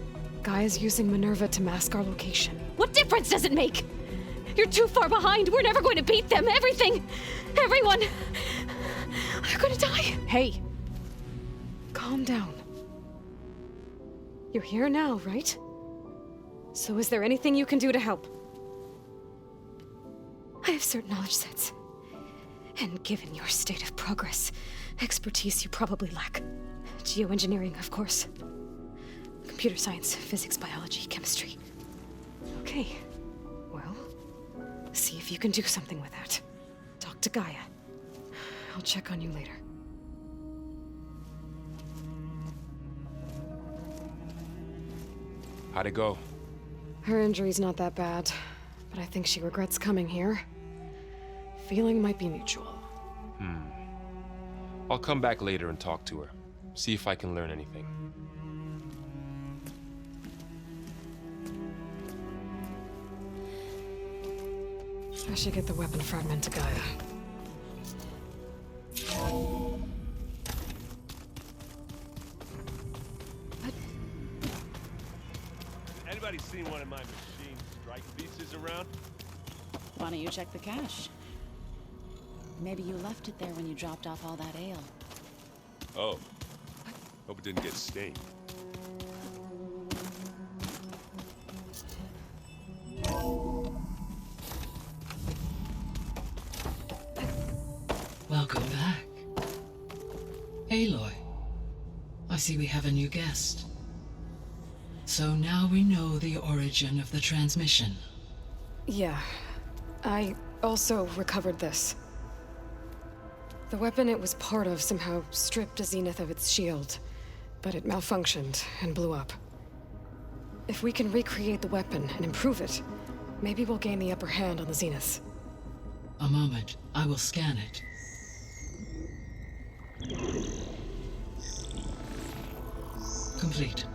Gaia's using Minerva to mask our location. What difference does it make? You're too far behind. We're never going to beat them. Everything, everyone, are gonna die. Hey, calm down. You're here now, right? So is there anything you can do to help? I have certain knowledge sets. And given your state of progress, expertise you probably lack. Geoengineering, of course. Computer science, physics, biology, chemistry. Okay. Well, see if you can do something with that. Talk to Gaia. I'll check on you later. How'd it go? Her injury's not that bad, but I think she regrets coming here. Feeling might be mutual. I'll come back later and talk to her. See if I can learn anything. I should get the weapon fragment to Gaia. Anybody seen one of my machine strike pieces around? Why don't you check the cache? Maybe you left it there when you dropped off all that ale. Oh. Hope it didn't get stained. Welcome back. Aloy, I see we have a new guest. So now we know the origin of the transmission. Yeah. I also recovered this. The weapon it was part of somehow stripped Zenith of its shield, but it malfunctioned and blew up. If we can recreate the weapon and improve it, maybe we'll gain the upper hand on the Zeniths. A moment. I will scan it. Complete.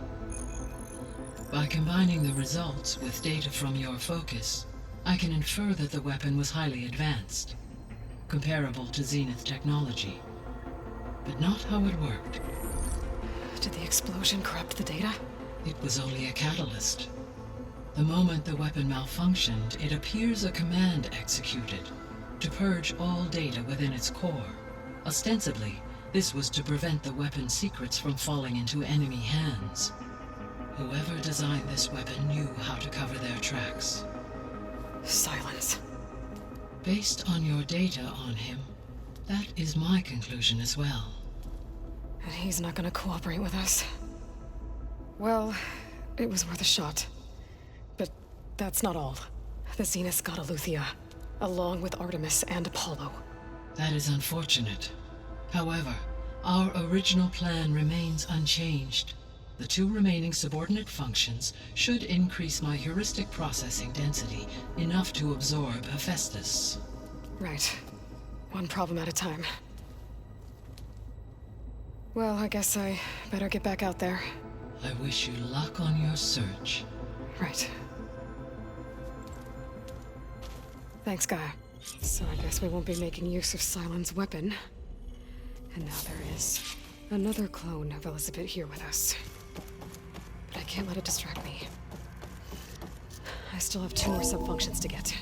By combining the results with data from your focus, I can infer that the weapon was highly advanced, comparable to Zenith technology, but not how it worked. Did the explosion corrupt the data? It was only a catalyst. The moment the weapon malfunctioned, it appears a command executed to purge all data within its core. Ostensibly, this was to prevent the weapon's secrets from falling into enemy hands. Whoever designed this weapon knew how to cover their tracks. Silence. Based on your data on him, that is my conclusion as well. And he's not gonna cooperate with us. Well, it was worth a shot. But that's not all. The Zeniths got Aletheia, along with Artemis and Apollo. That is unfortunate. However, our original plan remains unchanged. The 2 remaining subordinate functions should increase my heuristic processing density enough to absorb Hephaestus. Right. One problem at a time. Well, I guess I better get back out there. I wish you luck on your search. Right. Thanks, Gaia. So I guess we won't be making use of Cylon's weapon. And now there is another clone of Elizabeth here with us. But I can't let it distract me. I still have 2 more sub-functions to get.